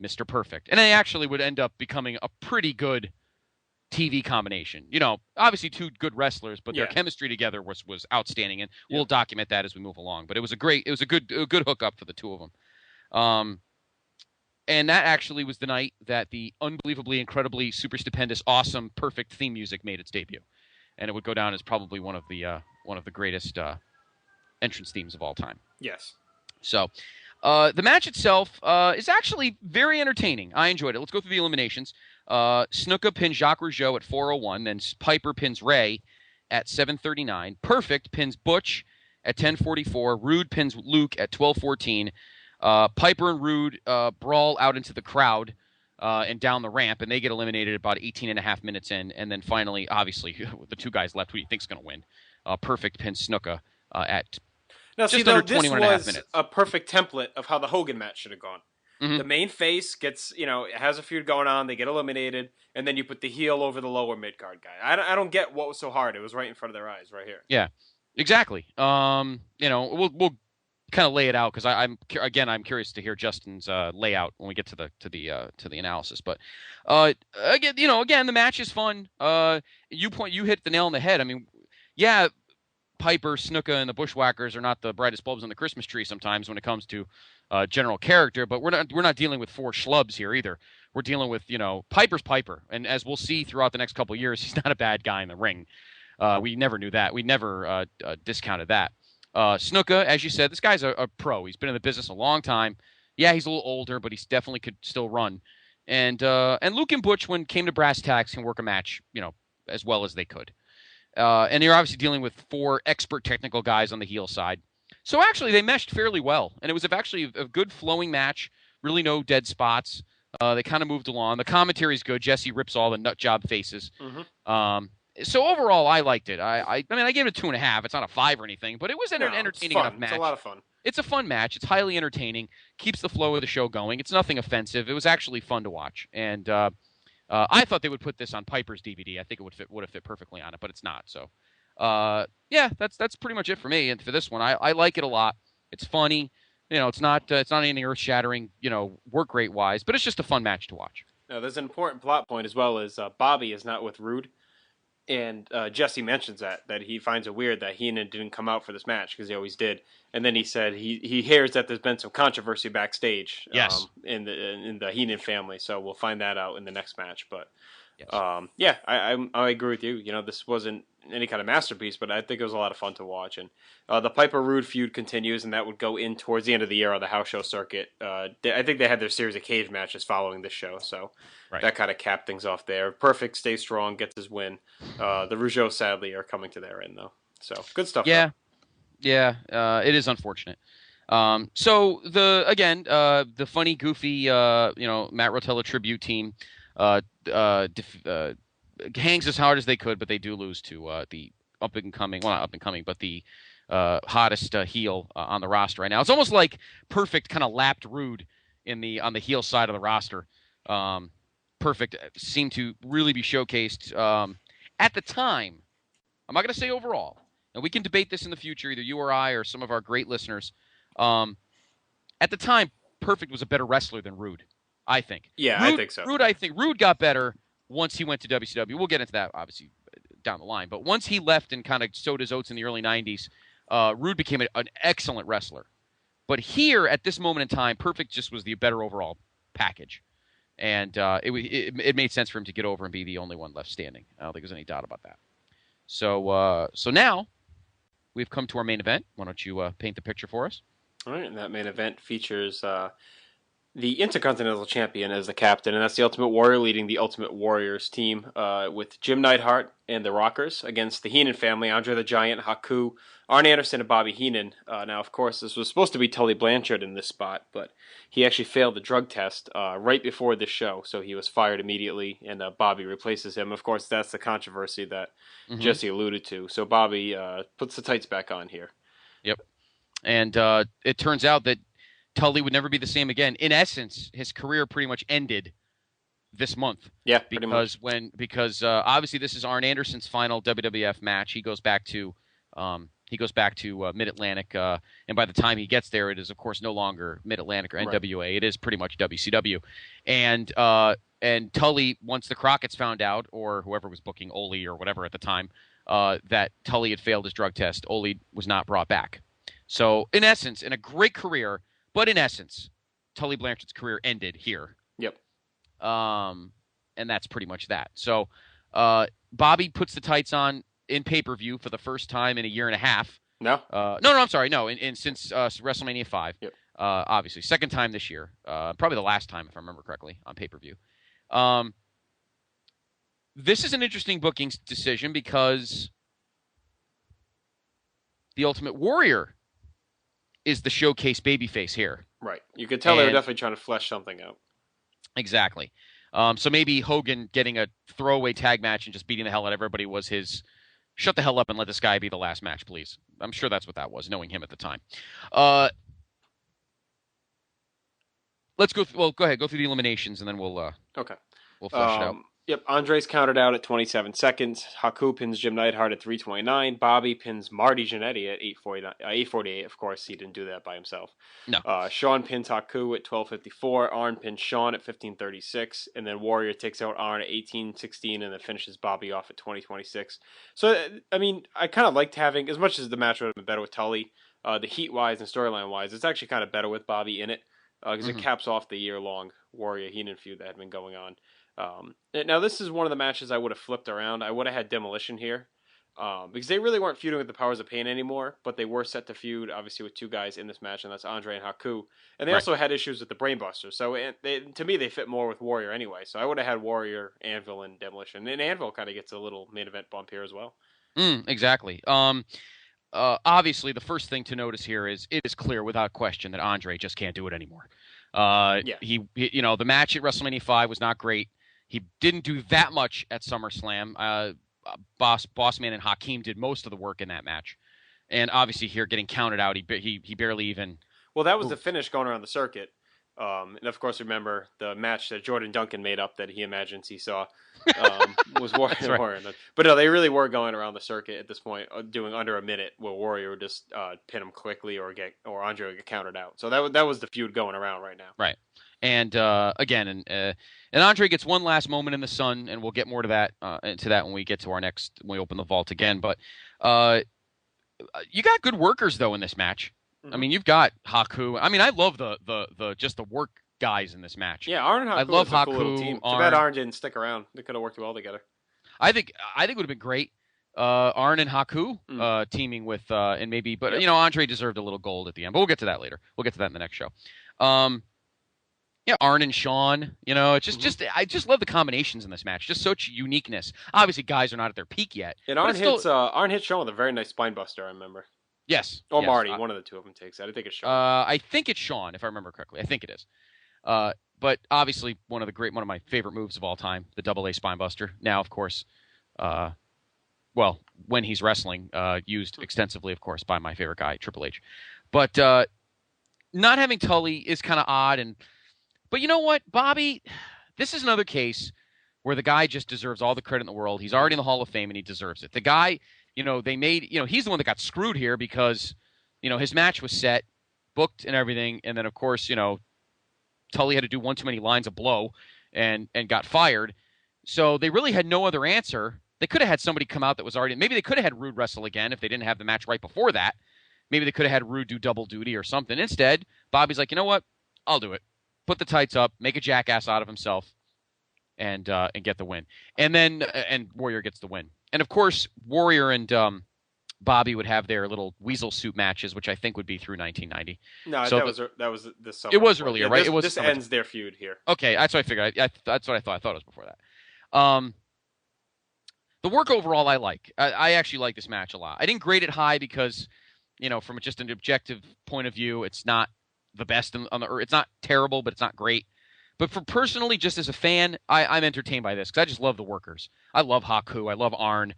Mr. Perfect. And they actually would end up becoming a pretty good TV combination. Obviously two good wrestlers, but their Yeah. chemistry together was outstanding, and we'll document that as we move along. But it was a good hookup for the two of them. And that actually was the night that the unbelievably, incredibly, super stupendous, awesome, perfect theme music made its debut, and it would go down as probably one of the greatest entrance themes of all time. Yes. So, the match itself is actually very entertaining. I enjoyed it. Let's go through the eliminations. Snuka pins Jacques Rougeau at 4:01. Then Piper pins Ray at 7:39. Perfect pins Butch at 10:44. Rude pins Luke at 12:14. Piper and Rude brawl out into the crowd and down the ramp, and they get eliminated about 18 and a half minutes in. And then finally, obviously, with the two guys left, who do you think's going to win? Perfect pins Snuka at Now, just see, under this 21 and a half was minutes. a perfect template of how the Hogan match should have gone. Mhm. The main face gets, it has a feud going on, they get eliminated, and then you put the heel over the lower mid-card guy. I don't get what was so hard. It was right in front of their eyes, right here. Yeah, exactly. We'll kind of lay it out because I'm curious to hear Justin's layout when we get to the analysis. But again, the match is fun. You hit the nail on the head. I mean, yeah, Piper, Snuka, and the Bushwhackers are not the brightest bulbs on the Christmas tree sometimes when it comes to general character, but we're not dealing with four schlubs here either. We're dealing with Piper's Piper, and as we'll see throughout the next couple of years, he's not a bad guy in the ring. We never knew that. We never discounted that. Snuka, as you said, this guy's a pro. He's been in the business a long time. Yeah, he's a little older, but he definitely could still run. And Luke and Butch, when it came to brass tacks, can work a match, as well as they could. And you're obviously dealing with four expert technical guys on the heel side. So actually, they meshed fairly well, and it was actually a good flowing match. Really no dead spots. They kind of moved along. The commentary's good. Jesse rips all the nut job faces. Mm-hmm. So overall, I liked it. I gave it a 2.5. It's not a 5 or anything, but it was an entertaining enough match. It's a lot of fun. It's a fun match. It's highly entertaining. Keeps the flow of the show going. It's nothing offensive. It was actually fun to watch. And I thought they would put this on Piper's DVD. I think it would have fit perfectly on it, but it's not. So, that's pretty much it for me. And for this one, I like it a lot. It's funny. It's not anything earth shattering. Work rate wise, but it's just a fun match to watch. Now, there's an important plot point as well as Bobby is not with Rude. And Jesse mentions that he finds it weird that Heenan didn't come out for this match because he always did. And then he said he hears that there's been some controversy backstage in the Heenan family. So we'll find that out in the next match. But yes. I agree with you. This wasn't any kind of masterpiece, but I think it was a lot of fun to watch. And the Piper Rude feud continues, and that would go in towards the end of the year on the house show circuit. I think they had their series of cage matches following this show, so that kind of capped things off there. Perfect stays strong, gets his win. The Rougeau, sadly, are coming to their end, though. So good stuff. Yeah, it is unfortunate. So the funny, goofy, Matt Rotella tribute team hangs as hard as they could, but they do lose to the hottest heel on the roster right now. It's almost like Perfect kind of lapped Rude on the heel side of the roster. Perfect seemed to really be showcased at the time. I'm not going to say overall, and we can debate this in the future, either you or I or some of our great listeners. At the time, Perfect was a better wrestler than Rude, I think. Yeah, I think so. Rude got better once he went to WCW. We'll get into that, obviously, down the line. But once he left and kind of sowed his oats in the early 90s, Rude became an excellent wrestler. But here, at this moment in time, Perfect just was the better overall package. And it made sense for him to get over and be the only one left standing. I don't think there's any doubt about that. So now we've come to our main event. Why don't you paint the picture for us? All right, and that main event features the Intercontinental Champion as the captain, and that's the Ultimate Warrior leading the Ultimate Warriors team with Jim Neidhart and the Rockers against the Heenan family, Andre the Giant, Haku, Arn Anderson, and Bobby Heenan. Now, of course, this was supposed to be Tully Blanchard in this spot, but he actually failed the drug test right before this show, so he was fired immediately, and Bobby replaces him. Of course, that's the controversy that Jesse alluded to. So Bobby puts the tights back on here. Yep. And it turns out that Tully would never be the same again. In essence, his career pretty much ended this month. Yeah, pretty much. Because obviously this is Arn Anderson's final WWF match. He goes back to He goes back to Mid-Atlantic, and by the time he gets there, it is, of course, no longer Mid-Atlantic or NWA. Right. It is pretty much WCW. And Tully, once the Crockett's found out, or whoever was booking Ole or whatever at the time, that Tully had failed his drug test, Ole was not brought back. So, in essence, in a great career, but in essence, Tully Blanchard's career ended here. Yep. And that's pretty much that. So, Bobby puts the tights on in pay-per-view for the first time in a year and a half. No? No, I'm sorry. No, since WrestleMania 5. Yep. Obviously. Second time this year. Probably the last time, if I remember correctly, on pay-per-view. This is an interesting booking decision because the Ultimate Warrior is the showcase babyface here. Right. You could tell they were definitely trying to flesh something out. Exactly. So maybe Hogan getting a throwaway tag match and just beating the hell out of everybody was his shut the hell up and let this guy be the last match, please. I'm sure that's what that was, knowing him at the time. Let's go. Go ahead. Go through the eliminations, and then we'll flesh it out. Yep. Andres counted out at 27 seconds. Haku pins Jim Neidhart at 3:29. Bobby pins Marty Jannetty at 8:48. Of course, he didn't do that by himself. No. Sean pins Haku at 12:54. Arn pins Sean at 15:36, and then Warrior takes out Arn at 18:16, and then finishes Bobby off at 20:26. So, I mean, I kind of liked having, as much as the match would have been better with Tully, the heat-wise and storyline-wise, it's actually kind of better with Bobby in it. Because it caps off the year-long Warrior Heenan feud that had been going on. Now, this is one of the matches I would have flipped around. I would have had Demolition here. Because they really weren't feuding with the Powers of Pain anymore, but they were set to feud, obviously, with two guys in this match, and that's Andre and Haku. And they also had issues with the Brainbusters. So, to me, they fit more with Warrior anyway. So I would have had Warrior, Anvil, and Demolition. And Anvil kind of gets a little main event bump here as well. Exactly. Obviously, the first thing to notice here is it is clear without question that Andre just can't do it anymore. He the match at WrestleMania 5 was not great. He didn't do that much at SummerSlam. Bossman and Hakeem did most of the work in that match, and obviously here getting counted out, he barely even. Well, that was the finish going around the circuit. And of course, remember the match that Jordan Duncan made up that he imagines he saw was Warrior. Right. But no, they really were going around the circuit at this point, doing under a minute, where Warrior would just pin him quickly or Andre would get counted out. So that was the feud going around right now. Right. And again, and Andre gets one last moment in the sun, and we'll get more to that when we get to when we open the vault again. But you got good workers though in this match. I mean, you've got Haku. I mean, I love the just the work guys in this match. Yeah, Arn and Haku. I love Haku. Cool little team. Too bad Arn didn't stick around. They could have worked well together. I think it would have been great. Arn and Haku teaming with and maybe, but Andre deserved a little gold at the end. But we'll get to that later. We'll get to that in the next show. Arn and Sean. It's I just love the combinations in this match. Just such uniqueness. Obviously, guys are not at their peak yet. And Arn hits Sean with a very nice spine buster. I remember. Yes. Or Marty. One of the two of them takes that. I think it's Sean. I think it's Sean, if I remember correctly. I think it is. But obviously, one of my favorite moves of all time, the double A spine buster. Now, of course, when he's wrestling, used extensively, of course, by my favorite guy, Triple H. But not having Tully is kind of odd. But you know what, Bobby? This is another case where the guy just deserves all the credit in the world. He's already in the Hall of Fame, and he deserves it. The guy... they made, he's the one that got screwed here because, his match was set, booked and everything. And then, of course, Tully had to do one too many lines of blow and got fired. So they really had no other answer. They could have had somebody come out that was already, maybe they could have had Rude wrestle again if they didn't have the match right before that. Maybe they could have had Rude do double duty or something. Instead, Bobby's like, you know what? I'll do it. Put the tights up, make a jackass out of himself and get the win. And then, and Warrior gets the win. And of course, Warrior and Bobby would have their little weasel suit matches, which I think would be through 1990. No, that was this summer. It was earlier, right? This ends their feud here. Okay, that's what I figured. That's what I thought. I thought it was before that. The work overall, I like. I actually like this match a lot. I didn't grade it high because, from just an objective point of view, it's not the best on the earth. It's not terrible, but it's not great. But for personally, just as a fan, I'm entertained by this because I just love the workers. I love Haku. I love Arn.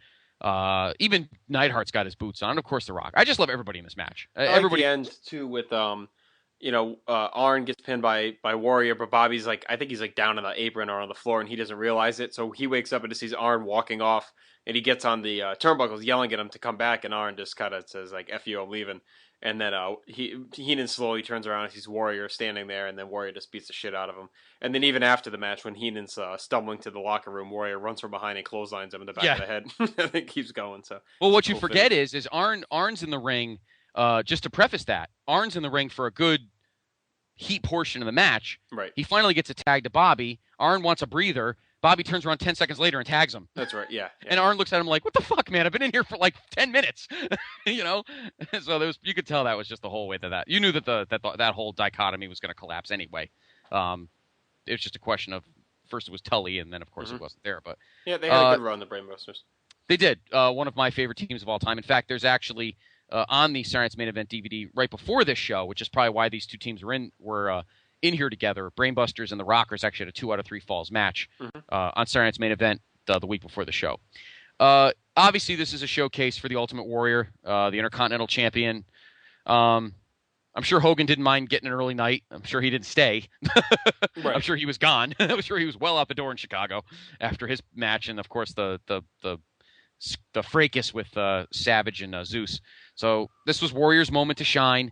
Even Neidhart's got his boots on. And of course, The Rock. I just love everybody in this match. Everybody. Like the end too with Arn gets pinned by Warrior, but Bobby's like, I think he's like down on the apron or on the floor, and he doesn't realize it. So he wakes up and just sees Arn walking off, and he gets on the turnbuckles, yelling at him to come back, and Arn just kind of says like, "F you, I'm leaving." And then Heenan slowly turns around and sees Warrior standing there, and then Warrior just beats the shit out of him. And then even after the match, when Heenan's stumbling to the locker room, Warrior runs from behind and clotheslines him in the back of the head. And it keeps going. So well, what you forget is Arn's in the ring. Just to preface that, Arn's in the ring for a good heat portion of the match. Right. He finally gets a tag to Bobby. Arn wants a breather. Bobby turns around 10 seconds later and tags him. That's right, yeah. And Arn looks at him like, what the fuck, man? I've been in here for like 10 minutes. So you could tell that was just the whole way that you knew that that whole dichotomy was going to collapse anyway. It was just a question of, first it was Tully, and then, of course, it wasn't there. But yeah, they had a good run, the Brainbusters. They did. One of my favorite teams of all time. In fact, there's actually on the Saturday Night's Main Event DVD right before this show, which is probably why these two teams were in here together. Brainbusters and the Rockers actually had a 2 out of 3 falls match on Saturday Night's Main Event the week before the show. Obviously, this is a showcase for the Ultimate Warrior, the Intercontinental Champion. I'm sure Hogan didn't mind getting an early night. I'm sure he didn't stay. Right. I'm sure he was gone. I'm sure he was well out the door in Chicago after his match, and of course the fracas with Savage and Zeus. So this was Warrior's moment to shine,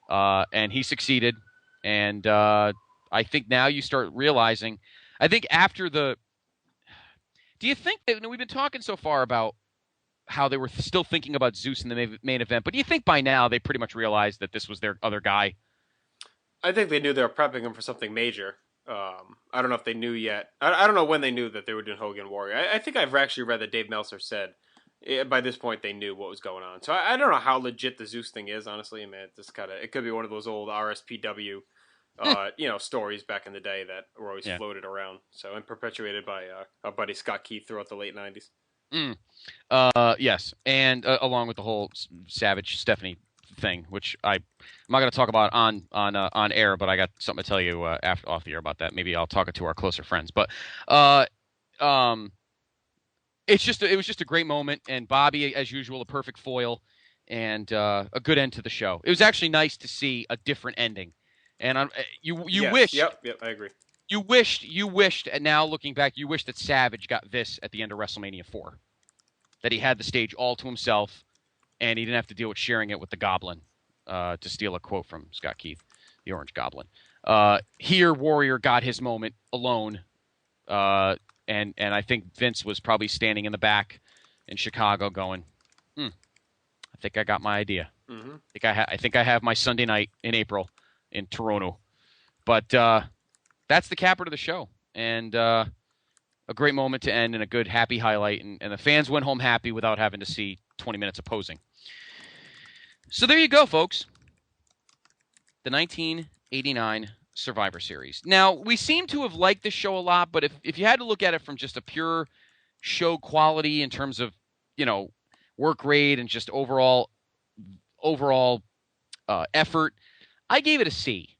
and he succeeded. And I think now you start realizing, I think after do you think that, we've been talking so far about how they were still thinking about Zeus in the main event, but do you think by now they pretty much realized that this was their other guy? I think they knew they were prepping him for something major. I don't know if they knew yet. I don't know when they knew that they were doing Hogan Warrior. I think I've actually read that Dave Meltzer said by this point they knew what was going on. So I don't know how legit the Zeus thing is, honestly. I mean, it could be one of those old RSPW stories back in the day that were always floated around. So, and perpetuated by our buddy Scott Keith throughout the late 90s. Yes, and along with the whole Savage Stephanie thing, which I'm not going to talk about on air, but I got something to tell you off the air about that. Maybe I'll talk it to our closer friends. But it was just a great moment, and Bobby, as usual, a perfect foil, and a good end to the show. It was actually nice to see a different ending. And you wished. Yep, I agree. You wished, and now looking back, you wish that Savage got this at the end of WrestleMania 4. That he had the stage all to himself, and he didn't have to deal with sharing it with the Goblin, to steal a quote from Scott Keith, the Orange Goblin. Here, Warrior got his moment alone, and I think Vince was probably standing in the back in Chicago going, I think I got my idea. Mm-hmm. I think I have my Sunday night in April in Toronto. But that's the capper to the show. And a great moment to end and a good, happy highlight. And the fans went home happy without having to see 20 minutes of posing. So there you go, folks. The 1989 Survivor Series. Now, we seem to have liked this show a lot, but if you had to look at it from just a pure show quality in terms of, work rate and just overall effort, I gave it a C.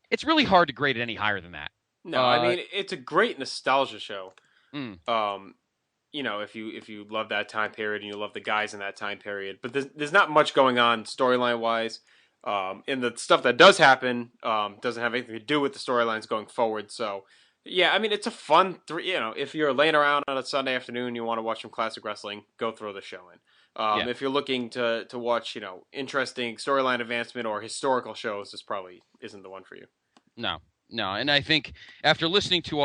It's really hard to grade it any higher than that. No, I mean, it's a great nostalgia show. If you love that time period and you love the guys in that time period, but there's not much going on storyline wise. And the stuff that does happen doesn't have anything to do with the storylines going forward. So, yeah, I mean, it's a fun if you're laying around on a Sunday afternoon and you want to watch some classic wrestling, go throw the show in. If you're looking to watch, interesting storyline advancement or historical shows, this probably isn't the one for you. No. And I think after listening to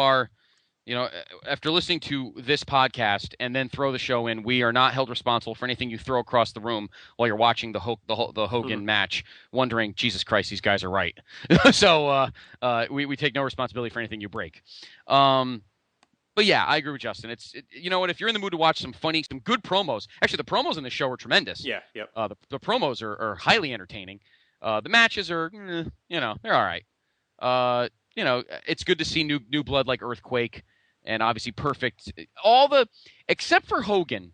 this podcast and then throw the show in, we are not held responsible for anything you throw across the room while you're watching the Hogan match, wondering, Jesus Christ, these guys are right. So we take no responsibility for anything you break. But yeah, I agree with Justin. If you're in the mood to watch some good promos, actually the promos in the show are tremendous. Yeah, yep. The promos are highly entertaining. The matches are, they're all right. It's good to see new blood like Earthquake, and obviously Perfect. Except for Hogan,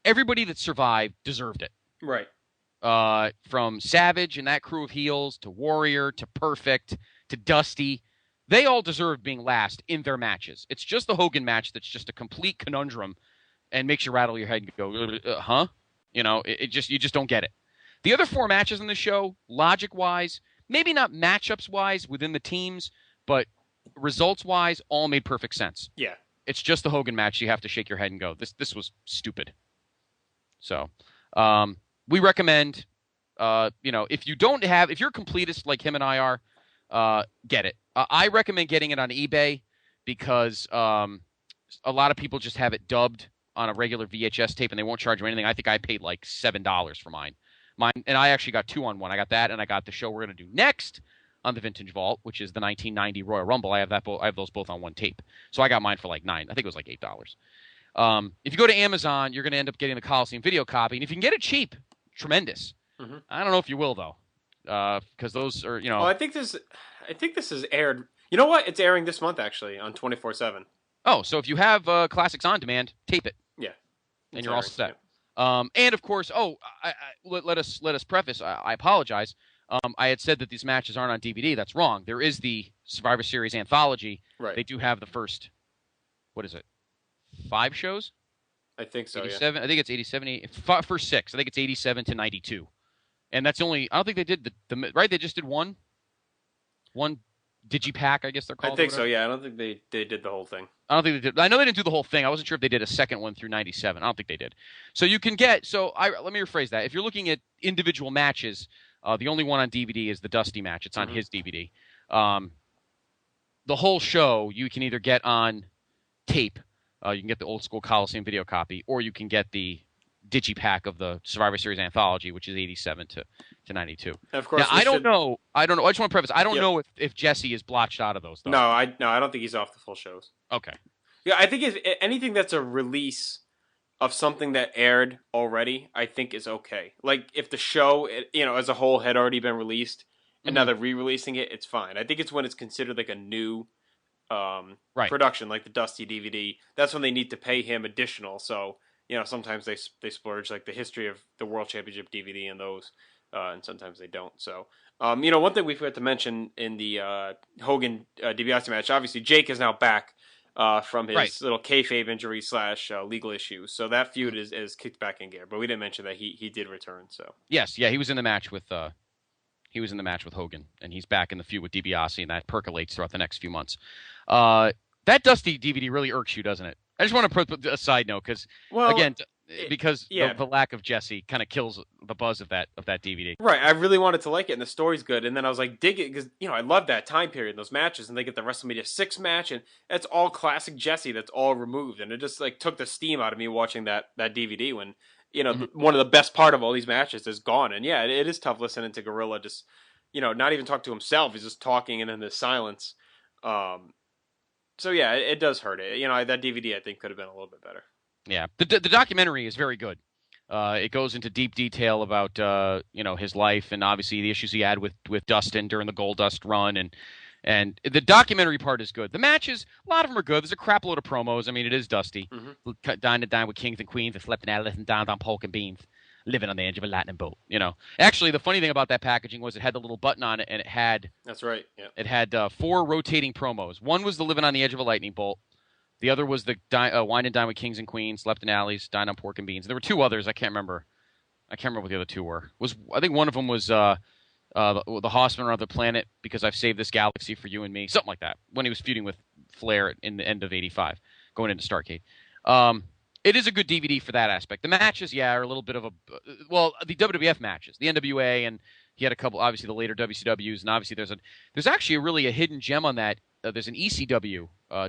everybody that survived deserved it. Right. From Savage and that crew of heels to Warrior to Perfect to Dusty. They all deserve being last in their matches. It's just the Hogan match that's just a complete conundrum and makes you rattle your head and go, huh? You just don't get it. The other 4 matches on the show, logic-wise, maybe not matchups-wise within the teams, but results-wise, all made perfect sense. Yeah. It's just the Hogan match. You have to shake your head and go, this was stupid. So, we recommend, if you're a completist like him and I are, get it. I recommend getting it on eBay because a lot of people just have it dubbed on a regular VHS tape and they won't charge you anything. I think I paid like $7 for mine. And I actually got 2 on 1. I got that, and I got the show we're going to do next on the Vintage Vault, which is the 1990 Royal Rumble. I have those both on one tape. So I got mine for like $9. I think it was like $8. If you go to Amazon, you're going to end up getting the Coliseum video copy. And if you can get it cheap, tremendous. Mm-hmm. I don't know if you will, though, because those are, Oh, I think this is aired. You know what? It's airing this month, actually, on 24/7. Oh, so if you have Classics on demand, tape it. Yeah. And you're all set. Yeah. And, of course, let us preface, I apologize. I had said that these matches aren't on DVD. That's wrong. There is the Survivor Series anthology. Right. They do have the first, 5 shows? I think so, 87, yeah. I think it's 87, first 6. I think it's 87 to 92. And that's I don't think they did right? They just did one digipack, I guess they're called. I think so, yeah. I don't think they did the whole thing. I don't think they did. I know they didn't do the whole thing. I wasn't sure if they did a second one through 97. I don't think they did. So you can let me rephrase that. If you're looking at individual matches, the only one on DVD is the Dusty match. It's on his DVD. The whole show you can either get on tape. You can get the old school Coliseum video copy, or you can get the digipack of the Survivor Series anthology, which is 87 to 92. And of course, now, I don't know. I just want to preface. I don't know if Jesse is blotched out of those, though. No, I don't think he's off the full shows. Okay. Yeah, I think if anything that's a release of something that aired already, I think is okay. Like if the show, as a whole had already been released, and now they're re-releasing it, it's fine. I think it's when it's considered like a new production, like the Dusty DVD. That's when they need to pay him additional. So sometimes they splurge, like the History of the World Championship DVD and those, and sometimes they don't. So one thing we forgot to mention in the Hogan DiBiase match, obviously Jake is now back from his little kayfabe injury / legal issues. So that feud is kicked back in gear. But we didn't mention that he did return. So yes, yeah, he was in the match with Hogan, and he's back in the feud with DiBiase, and that percolates throughout the next few months. That Dusty DVD really irks you, doesn't it? I just want to put a side note because the lack of Jesse kind of kills the buzz of that DVD. Right, I really wanted to like it, and the story's good, and then I was like, dig it, because I love that time period, those matches, and they get the WrestleMania 6 match, and that's all classic Jesse. That's all removed, and it just like took the steam out of me watching that DVD when one of the best part of all these matches is gone. And yeah, it is tough listening to Gorilla just not even talk to himself. He's just talking and in the silence. So yeah, it does hurt it. That DVD I think could have been a little bit better. Yeah, the documentary is very good. It goes into deep detail about his life and obviously the issues he had with Dustin during the Goldust run, and the documentary part is good. The matches, a lot of them are good. There's a crap load of promos. I mean, it is Dusty. Dine to dine with kings and queens and slept in Alice and down on pork and beans, living on the edge of a lightning bolt. Actually, the funny thing about that packaging was it had the little button on it, and it had that's right. Yeah, it had 4 rotating promos. One was the living on the edge of a lightning bolt. The other was the wine and dine with kings and queens, slept in alleys, dine on pork and beans. There were 2 others. I can't remember what the other 2 were. I think one of them was the Horseman on the planet because I've saved this galaxy for you and me, something like that. When he was feuding with Flair in the end of '85, going into Starrcade. It is a good DVD for that aspect. The matches, are a little bit of the WWF matches, the NWA, and he had a couple, obviously the later WCWs, and obviously there's actually a hidden gem on that. There's an ECW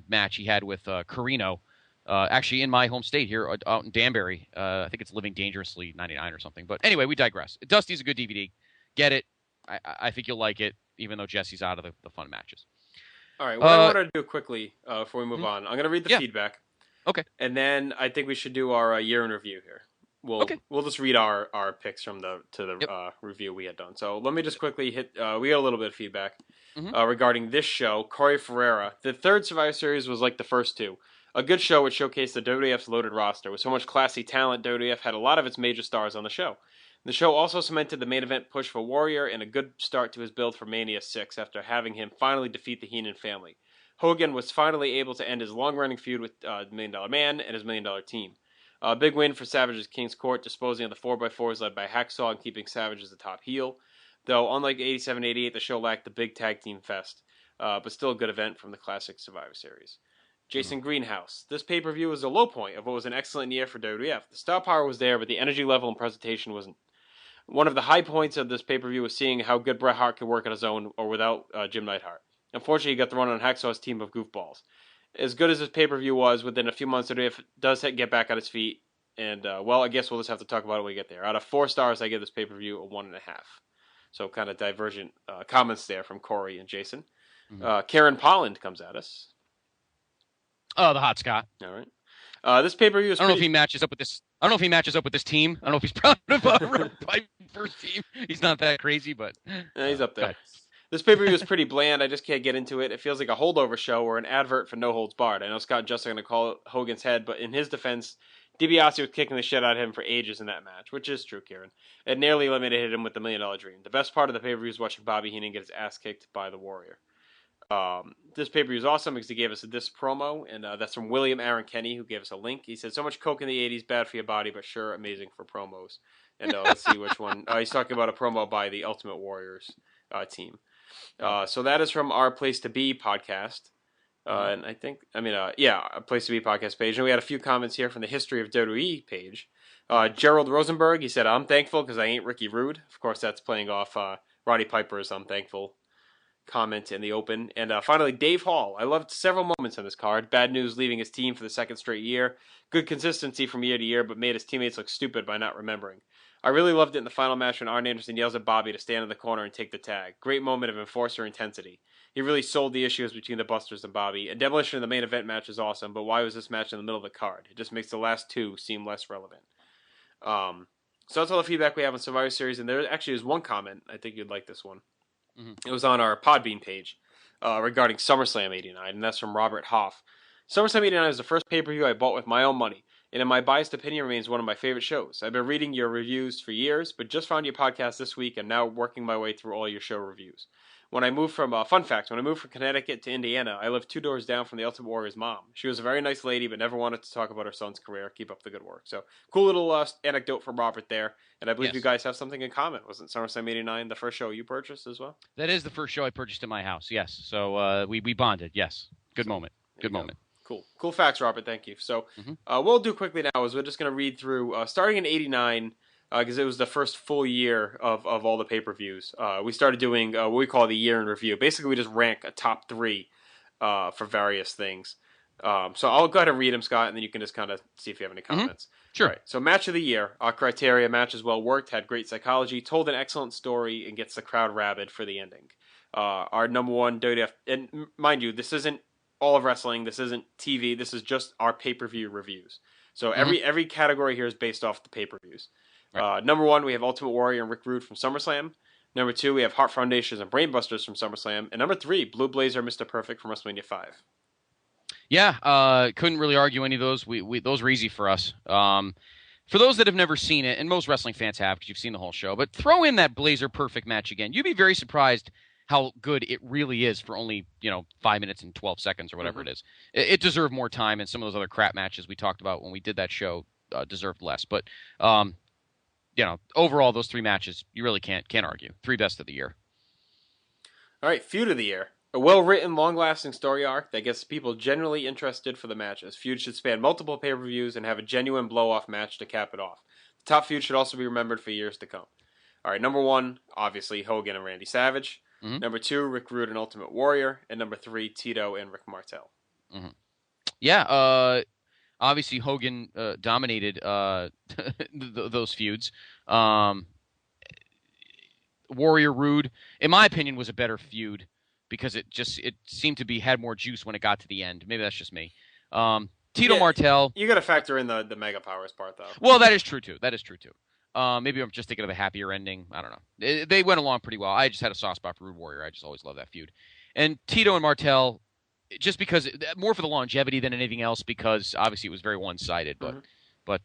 match he had with Carino, actually in my home state here out in Danbury. I think it's Living Dangerously 99 or something. But anyway, we digress. Dusty's a good DVD. Get it. I think you'll like it, even though Jesse's out of the fun matches. All right, what I want to do quickly before we move on, I'm going to read the feedback. Okay. And then I think we should do our year in review here. We'll just read our picks from the review we had done. So let me just quickly hit. We got a little bit of feedback regarding this show. Corey Ferreira. The third Survivor Series was like the first 2. A good show which showcased the WWF's loaded roster. With so much classy talent, WWF had a lot of its major stars on the show. The show also cemented the main event push for Warrior and a good start to his build for Mania 6 after having him finally defeat the Heenan family. Hogan was finally able to end his long-running feud with $1 Million Man and his $1 Million Team. Big win for Savage's King's Court, disposing of the 4x4s led by Hacksaw and keeping Savage as the top heel. Though, unlike 87-88, the show lacked the big tag team fest, but still a good event from the classic Survivor Series. Jason Greenhouse. This pay-per-view was a low point of what was an excellent year for WWF. The star power was there, but the energy level and presentation wasn't. One of the high points of this pay-per-view was seeing how good Bret Hart could work on his own or without Jim Neidhart. Unfortunately, he got thrown on Hacksaw's team of goofballs. As good as this pay-per-view was, within a few months, WWF does get back on its feet. And, I guess we'll just have to talk about it when we get there. Out of 4 stars, I give this pay-per-view a 1.5. So kind of divergent comments there from Corey and Jason. Karen Polland comes at us. Oh, the hot Scott. All right. This pay-per-view is I don't know if he matches up with this. I don't know if he matches up with this team. I don't know if he's proud of Piper's team. He's not that crazy, but he's up there. This pay-per-view is pretty bland. I just can't get into it. It feels like a holdover show or an advert for No Holds Barred. I know Scott and Justin are going to call it Hogan's head, but in his defense, DiBiase was kicking the shit out of him for ages in that match, which is true, Kieran. It nearly eliminated him with the $1 Million Dream. The best part of the pay-per-view is watching Bobby Heenan get his ass kicked by the Warrior. This pay-per-view is awesome because he gave us this promo, and that's from William Aaron Kenny, who gave us a link. He said, so much coke in the 80s, bad for your body, but sure, amazing for promos. And let's see which one. He's talking about a promo by the Ultimate Warriors team. So that is from our Place to Be podcast. And I think, a Place to Be podcast page. And we had a few comments here from the History of WWE page. Gerald Rosenberg, he said, I'm thankful because I ain't Ricky Rude. Of course, that's playing off Roddy Piper's I'm thankful comment in the open. And finally, Dave Hall. I loved several moments on this card. Bad news leaving his team for the second straight year. Good consistency from year to year, but made his teammates look stupid by not remembering. I really loved it in the final match when Arn Anderson yells at Bobby to stand in the corner and take the tag. Great moment of enforcer intensity. He really sold the issues between the Busters and Bobby. And Demolition in the main event match is awesome, but why was this match in the middle of the card? It just makes the last 2 seem less relevant. So that's all the feedback we have on Survivor Series, and there actually is one comment. I think you'd like this one. It was on our Podbean page regarding SummerSlam 89, and that's from Robert Hoff. SummerSlam 89 is the first pay-per-view I bought with my own money, and in my biased opinion remains one of my favorite shows. I've been reading your reviews for years, but just found your podcast this week and now working my way through all your show reviews. When I moved from Connecticut to Indiana, I lived 2 doors down from the Ultimate Warrior's mom. She was a very nice lady, but never wanted to talk about her son's career. Keep up the good work. So, cool little anecdote from Robert there. And I believe you guys have something in common. Wasn't SummerSlam 89 the first show you purchased as well? That is the first show I purchased in my house, yes. So, we bonded, yes. Good moment. Good moment. Cool facts, Robert. Thank you. So, what we'll do quickly now is we're just going to read through, starting in 89, because it was the first full year of all the pay-per-views. We started doing what we call the year in review. Basically, we just rank a top 3 for various things. So I'll go ahead and read them, Scott, and then you can just kind of see if you have any comments. Sure. All right. So match of the year, our criteria: match is well worked, had great psychology, told an excellent story, and gets the crowd rabid for the ending. Our number one WWF, and mind you, this isn't all of wrestling. This isn't TV. This is just our pay-per-view reviews. So every category here is based off the pay-per-views. Right. Number 1, we have Ultimate Warrior and Rick Rude from SummerSlam. Number 2, we have Heart Foundations and Brainbusters from SummerSlam. And number 3, Blue Blazer, Mr. Perfect from WrestleMania 5. Yeah, couldn't really argue any of those. Those were easy for us. For those that have never seen it, and most wrestling fans have because you've seen the whole show, but throw in that Blazer Perfect match again. You'd be very surprised how good it really is for only 5 minutes and 12 seconds or whatever it is. It deserved more time, and some of those other crap matches we talked about when we did that show deserved less. But overall, those 3 matches, you really can't argue. 3 best of the year. All right, feud of the year. A well-written, long-lasting story arc that gets people genuinely interested for the matches. Feud should span multiple pay-per-views and have a genuine blow-off match to cap it off. The top feud should also be remembered for years to come. All right, number 1, obviously, Hogan and Randy Savage. Number 2, Rick Rude and Ultimate Warrior. And number 3, Tito and Rick Martel. Yeah, obviously Hogan dominated those feuds. Warrior Rude, in my opinion, was a better feud because it seemed to had more juice when it got to the end. Maybe that's just me. Tito Martel. You got to factor in the Mega Powers part, though. Well, that is true too. Maybe I'm just thinking of a happier ending. I don't know. They went along pretty well. I just had a soft spot for Rude Warrior. I just always loved that feud. And Tito and Martel, just because more for the longevity than anything else, because obviously it was very one-sided. But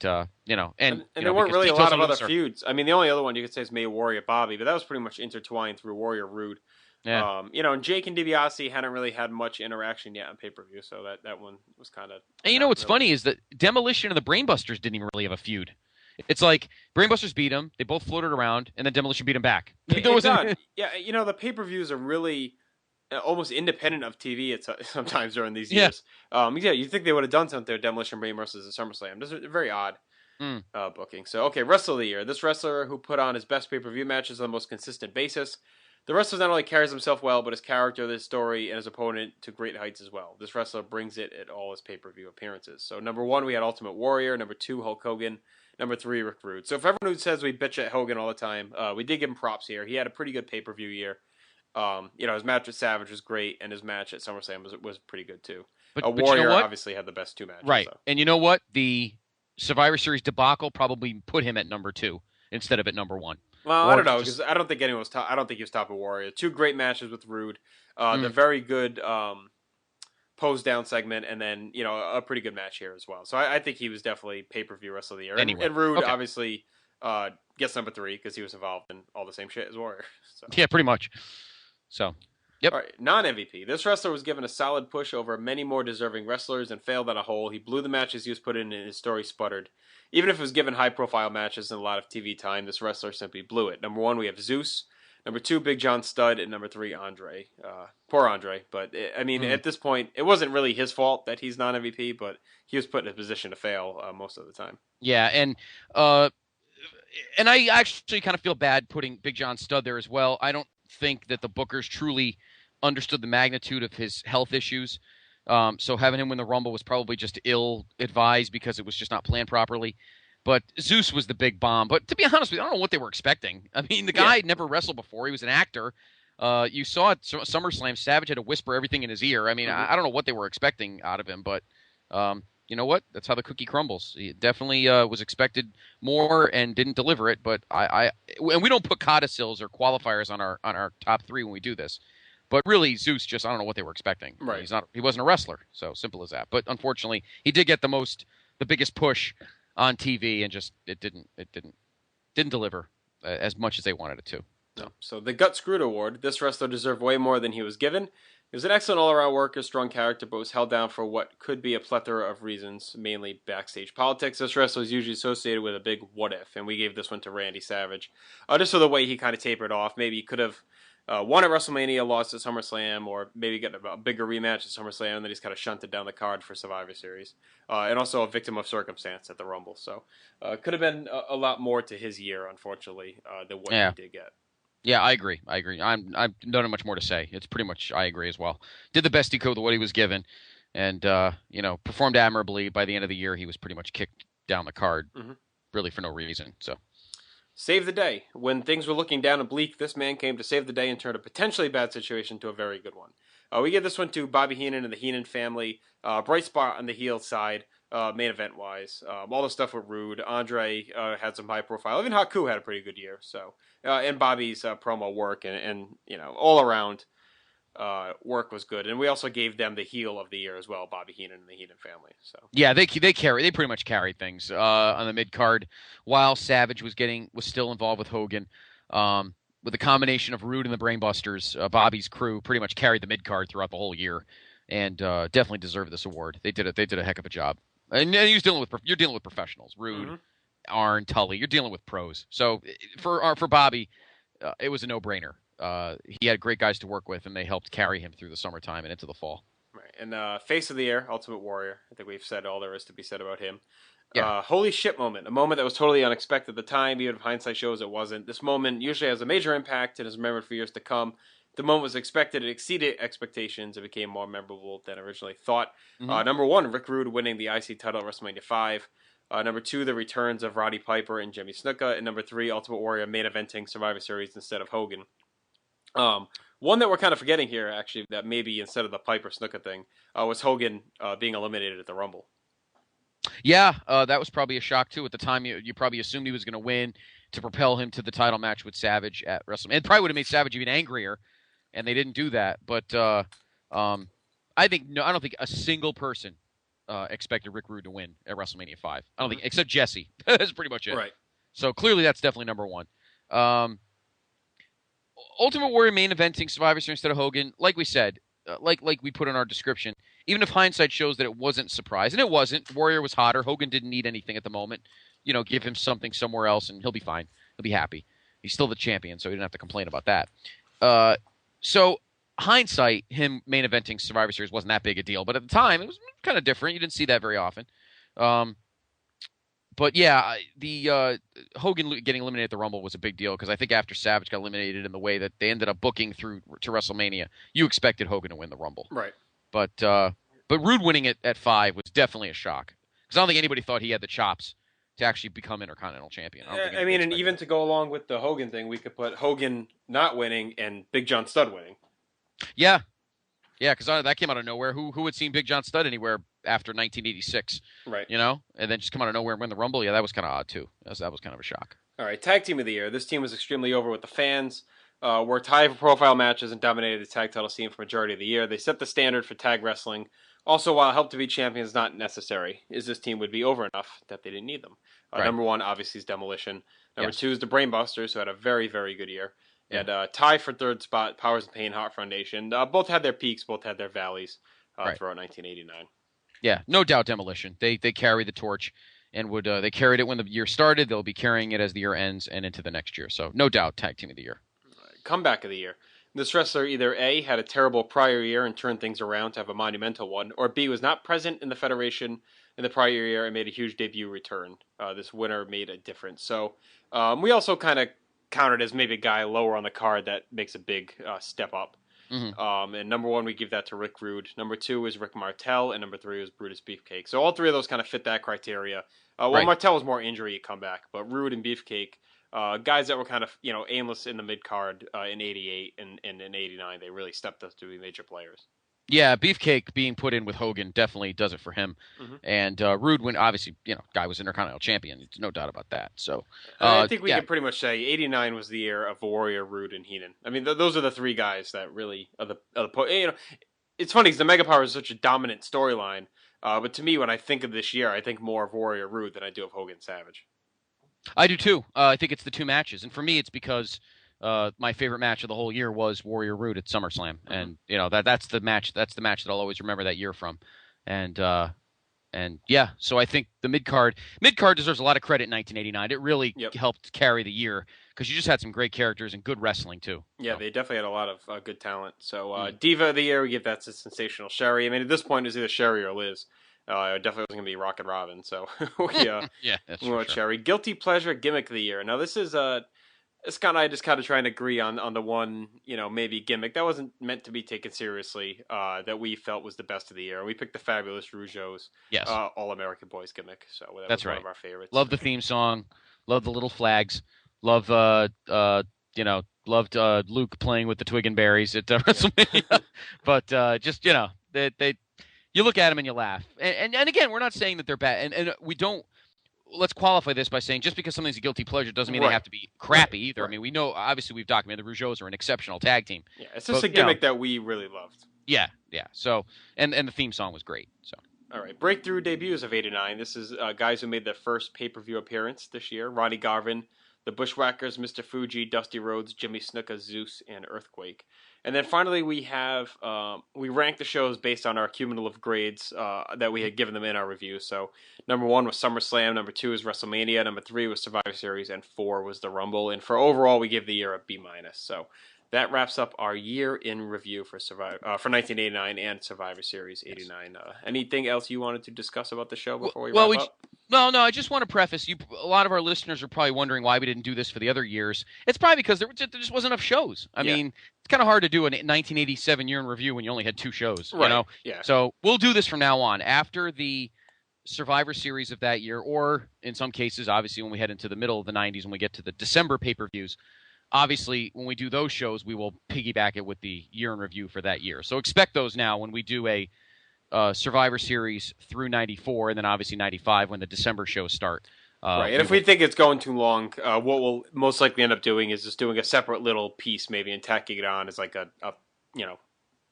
and there weren't really a lot of other feuds. I mean, the only other one you could say is maybe Warrior Bobby, but that was pretty much intertwined through Warrior Rude. Yeah. And Jake and DiBiase hadn't really had much interaction yet on pay-per-view, so that one was kind of. And what's funny is that Demolition and the Brainbusters didn't even really have a feud. It's like Brainbusters beat them, they both floated around, and then Demolition beat them back. Yeah, the pay-per-views are really almost independent of TV sometimes during these years. You'd think they would have done something with Demolition Brain versus the SummerSlam. This is a very odd booking. So, okay, Wrestler of the Year. This wrestler who put on his best pay-per-view matches on the most consistent basis. The wrestler not only carries himself well, but his character, his story, and his opponent to great heights as well. This wrestler brings it at all his pay-per-view appearances. So, number 1, we had Ultimate Warrior. Number 2, Hulk Hogan. Number 3, Rick Rude. So, for everyone who says we bitch at Hogan all the time, we did give him props here. He had a pretty good pay-per-view year. His match with Savage was great, and his match at SummerSlam was pretty good too. But Warrior obviously had the best 2 matches. Right, so. And you know what? The Survivor Series debacle probably put him at number 2 instead of at number 1. Well, I don't know, because I don't think anyone was top. I don't think he was top of Warrior. 2 great matches with Rude, the very good pose down segment, and then a pretty good match here as well. So I think he was definitely pay-per-view Wrestler of the Year. Anyway. And Rude obviously gets number 3 because he was involved in all the same shit as Warrior. So. Yeah, pretty much. So, yep. All right, non-MVP. This wrestler was given a solid push over many more deserving wrestlers and failed on a whole. He blew the matches he was put in, and his story sputtered. Even if it was given high-profile matches and a lot of TV time, this wrestler simply blew it. Number 1, we have Zeus. Number 2, Big John Studd. And number 3, Andre. Poor Andre. But, at this point, it wasn't really his fault that he's non-MVP, but he was put in a position to fail most of the time. Yeah, and I actually kind of feel bad putting Big John Studd there as well. I don't think that the bookers truly understood the magnitude of his health issues. So having him win the Rumble was probably just ill-advised because it was just not planned properly. But Zeus was the big bomb. But to be honest with you, I don't know what they were expecting. I mean, the guy had never wrestled before. He was an actor. You saw at SummerSlam, Savage had to whisper everything in his ear. I mean, I don't know what they were expecting out of him, but you know what? That's how the cookie crumbles. He definitely was expected more and didn't deliver it. But and we don't put codicils or qualifiers on our top 3 when we do this. But really, Zeus I don't know what they were expecting. Right. He wasn't a wrestler, so simple as that. But unfortunately, he did get the biggest push on TV, and just it didn't deliver as much as they wanted it to. No. So the Gut Screwed Award. This wrestler deserved way more than he was given. He was an excellent all-around worker, strong character, but was held down for what could be a plethora of reasons, mainly backstage politics. This wrestler was usually associated with a big what if, and we gave this one to Randy Savage. Just for the way he kind of tapered off. Maybe he could have won at WrestleMania, lost at SummerSlam, or maybe get a bigger rematch at SummerSlam, and then he's kind of shunted down the card for Survivor Series. And also a victim of circumstance at the Rumble. So could have been a lot more to his year, unfortunately, than what he did get. Yeah, I agree. I don't have much more to say. It's pretty much, I agree as well. Did the best he could with what he was given, and performed admirably. By the end of the year, he was pretty much kicked down the card, really for no reason. So, save the day. When things were looking down and bleak, this man came to save the day and turned a potentially bad situation to a very good one. We give this one to Bobby Heenan and the Heenan family. Bright spot on the heel side, main event wise. All the stuff with Rude. Andre had some high profile. Even Haku had a pretty good year. So, and Bobby's promo work and all around work was good. And we also gave them the heel of the year as well, Bobby Heenan and the Heenan family. So yeah, they pretty much carried things on the mid card while Savage was still involved with Hogan. With a combination of Rude and the Brainbusters, Bobby's crew pretty much carried the mid card throughout the whole year, and definitely deserved this award. They did a heck of a job. And you're dealing with professionals, Rude, Arn, Tully. You're dealing with pros. So for Bobby, it was a no-brainer. He had great guys to work with, and they helped carry him through the summertime and into the fall. Right. And Face of the Year, Ultimate Warrior. I think we've said all there is to be said about him. Yeah. Holy shit moment. A moment that was totally unexpected at the time, even if hindsight shows it wasn't. This moment usually has a major impact and is remembered for years to come. The moment was expected. It exceeded expectations. It became more memorable than originally thought. Number 1, Rick Rude winning the IC title at WrestleMania 5. Number 2, the returns of Roddy Piper and Jimmy Snuka. And number 3, Ultimate Warrior main eventing Survivor Series instead of Hogan. One that we're kind of forgetting here, actually, that maybe instead of the Piper Snuka thing, was Hogan being eliminated at the Rumble. Yeah, that was probably a shock, too. At the time, you probably assumed he was going to win to propel him to the title match with Savage at WrestleMania. It probably would have made Savage even angrier, and they didn't do that. But I don't think a single person expected Rick Rude to win at WrestleMania 5. I don't think, except Jesse. That's pretty much it. Right. So clearly that's definitely number 1. Ultimate Warrior main eventing Survivor Series instead of Hogan, like we said, like we put in our description, even if hindsight shows that it wasn't a surprise, and it wasn't, Warrior was hotter, Hogan didn't need anything at the moment. Give him something somewhere else, and he'll be fine. He'll be happy. He's still the champion, so he didn't have to complain about that. So hindsight, him main eventing Survivor Series wasn't that big a deal, but at the time, it was kind of different. You didn't see that very often. But yeah, the Hogan getting eliminated at the Rumble was a big deal because I think after Savage got eliminated in the way that they ended up booking through to WrestleMania, you expected Hogan to win the Rumble. Right. But Rude winning it at 5 was definitely a shock because I don't think anybody thought he had the chops to actually become Intercontinental Champion. I mean, and even to go along with the Hogan thing, we could put Hogan not winning and Big John Studd winning. Yeah. Yeah, because that came out of nowhere. Who had seen Big John Studd anywhere after 1986? Right. And then just come out of nowhere and win the Rumble? Yeah, that was kind of odd, too. That was kind of a shock. All right, Tag Team of the Year. This team was extremely over with the fans, worked high profile matches, and dominated the tag title scene for majority of the year. They set the standard for tag wrestling. Also, while help to be champions is not necessary, this team would be over enough that they didn't need them. Right. Number 1, obviously, is Demolition. Number Yes. 2 is the Brainbusters, who had a very, very good year. And tie for third spot, Powers and Pain, Heart Foundation. Both had their peaks, both had their valleys throughout 1989. Yeah, no doubt Demolition. They carry the torch and they carried it when the year started. They'll be carrying it as the year ends and into the next year. So no doubt Tag Team of the Year. Comeback of the Year. This wrestler either A, had a terrible prior year and turned things around to have a monumental one, or B, was not present in the Federation in the prior year and made a huge debut return. This winner made a difference. So we also kind of counted as maybe a guy lower on the card that makes a big step up. Mm-hmm. And number 1, we give that to Rick Rude. Number 2 is Rick Martel, and number 3 is Brutus Beefcake. So all 3 of those kind of fit that criteria. Right. Martel was more injury comeback, but Rude and Beefcake, guys that were kind of aimless in the mid card in '88 and in '89, they really stepped up to be major players. Yeah, Beefcake being put in with Hogan definitely does it for him. Mm-hmm. And Rude, when obviously, guy was Intercontinental Champion. There's no doubt about that. So I think we can pretty much say '89 was the year of Warrior, Rude, and Heenan. I mean, those are the 3 guys that really are the it's funny because the Mega Power is such a dominant storyline. But to me, when I think of this year, I think more of Warrior, Rude than I do of Hogan, Savage. I do too. I think it's the 2 matches, and for me, it's because my favorite match of the whole year was Warrior Rude at SummerSlam, and that's the match. That's the match that I'll always remember that year from, and yeah. So I think the mid card deserves a lot of credit in 1989. It really helped carry the year because you just had some great characters and good wrestling too. Yeah, they definitely had a lot of good talent. So Diva of the Year, we give that to Sensational Sherry. I mean, at this point, it's either Sherry or Liz. It definitely wasn't going to be Rocket Robin, so yeah, that's we went Sherry. Guilty Pleasure Gimmick of the Year. Now, this is Scott and I just kind of trying to agree on the one, maybe gimmick that wasn't meant to be taken seriously, that we felt was the best of the year. We picked the Fabulous Rougeaus, yes, All-American Boys gimmick. So that that's was one of our favorites. Love the theme song. Love the little flags. Love loved Luke playing with the twig and berries at WrestleMania. But just they you look at them and you laugh. And again, we're not saying that they're bad, and we don't. Let's qualify this by saying just because something's a guilty pleasure doesn't mean they have to be crappy either. Right. I mean, we know, obviously, we've documented the Rougeaus are an exceptional tag team. Yeah, it's just a gimmick that we really loved. Yeah. So, and the theme song was great. So, all right, breakthrough debuts of '89. This is guys who made their first pay-per-view appearance this year: Ronnie Garvin, the Bushwhackers, Mr. Fuji, Dusty Rhodes, Jimmy Snuka, Zeus, and Earthquake. And then finally, we have we ranked the shows based on our cumulative grades that we had given them in our review. So number 1 was SummerSlam, number 2 was WrestleMania, number 3 was Survivor Series, and 4 was the Rumble. And for overall, we give the year a B-. So that wraps up our year in review for 1989 and Survivor Series '89. Anything else you wanted to discuss about the show before we wrap up? No, I just want to preface, a lot of our listeners are probably wondering why we didn't do this for the other years. It's probably because there just wasn't enough shows. I mean, it's kind of hard to do a 1987 year in review when you only had 2 shows, right. Yeah. So we'll do this from now on. After the Survivor Series of that year, or in some cases, obviously, when we head into the middle of the 90s, when we get to the December pay-per-views, obviously, when we do those shows, we will piggyback it with the year in review for that year. So expect those now when we do a Survivor Series through 94, and then obviously 95 when the December shows start. Right, and if we think it's going too long, what we'll most likely end up doing is just doing a separate little piece maybe and tacking it on as like a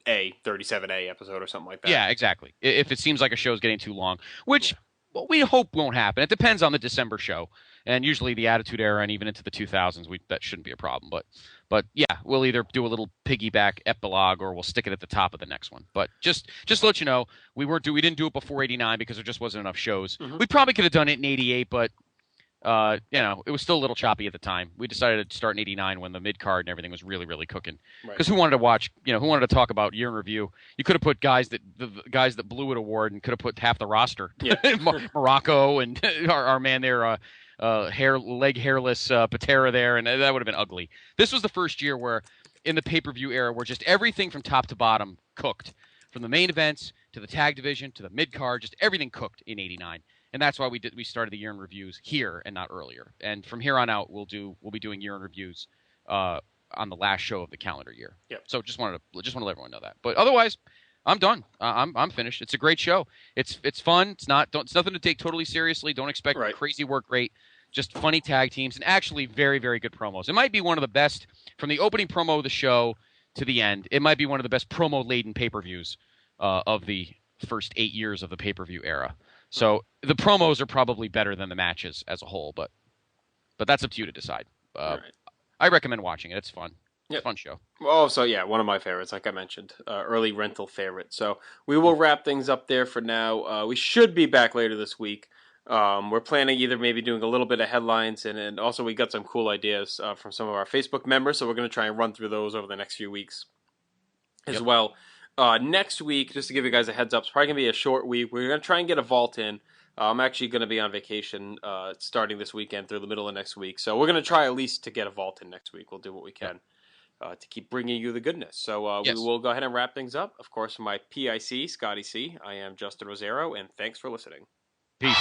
37A episode or something like that. Yeah, exactly. If it seems like a show is getting too long, which well, we hope won't happen. It depends on the December show, and usually the Attitude Era and even into the 2000s, that shouldn't be a problem. But yeah, we'll either do a little piggyback epilogue or we'll stick it at the top of the next one. But just to let you know, we didn't do it before '89 because there just wasn't enough shows. Mm-hmm. We probably could have done it in '88, but it was still a little choppy at the time. We decided to start in '89 when the mid card and everything was really, really cooking. Because who wanted to watch? Who wanted to talk about year in review? You could have put the guys that blew it award and could have put half the roster. Yeah. Morocco and our man there, hairless Patera there, and that would have been ugly. This was the first year where, in the pay-per-view era, where just everything from top to bottom cooked, from the main events to the tag division to the mid card, just everything cooked in '89. And that's why we started the year in reviews here and not earlier. And from here on out, we'll be doing year in reviews on the last show of the calendar year. Yep. So just wanted to let everyone know that. But otherwise, I'm done. I'm finished. It's a great show. It's fun. It's nothing to take totally seriously. Don't expect crazy work rate. Just funny tag teams and actually very, very good promos. It might be one of the best from the opening promo of the show to the end. It might be one of the best promo-laden pay-per-views of the first 8 years of the pay-per-view era. So the promos are probably better than the matches as a whole, but that's up to you to decide. I recommend watching it. It's fun. It's a fun show. Oh, so yeah, one of my favorites, like I mentioned, early rental favorite. So we will wrap things up there for now. We should be back later this week. We're planning either maybe doing a little bit of headlines, and also we got some cool ideas from some of our Facebook members, so we're going to try and run through those over the next few weeks as well. Next week, just to give you guys a heads up, it's probably going to be a short week. We're going to try and get a vault in. I'm actually going to be on vacation starting this weekend through the middle of next week. So we're going to try at least to get a vault in next week. We'll do what we can to keep bringing you the goodness. So we will go ahead and wrap things up. Of course, from my PIC, Scotty C, I am Justin Rosero, and thanks for listening. Peace.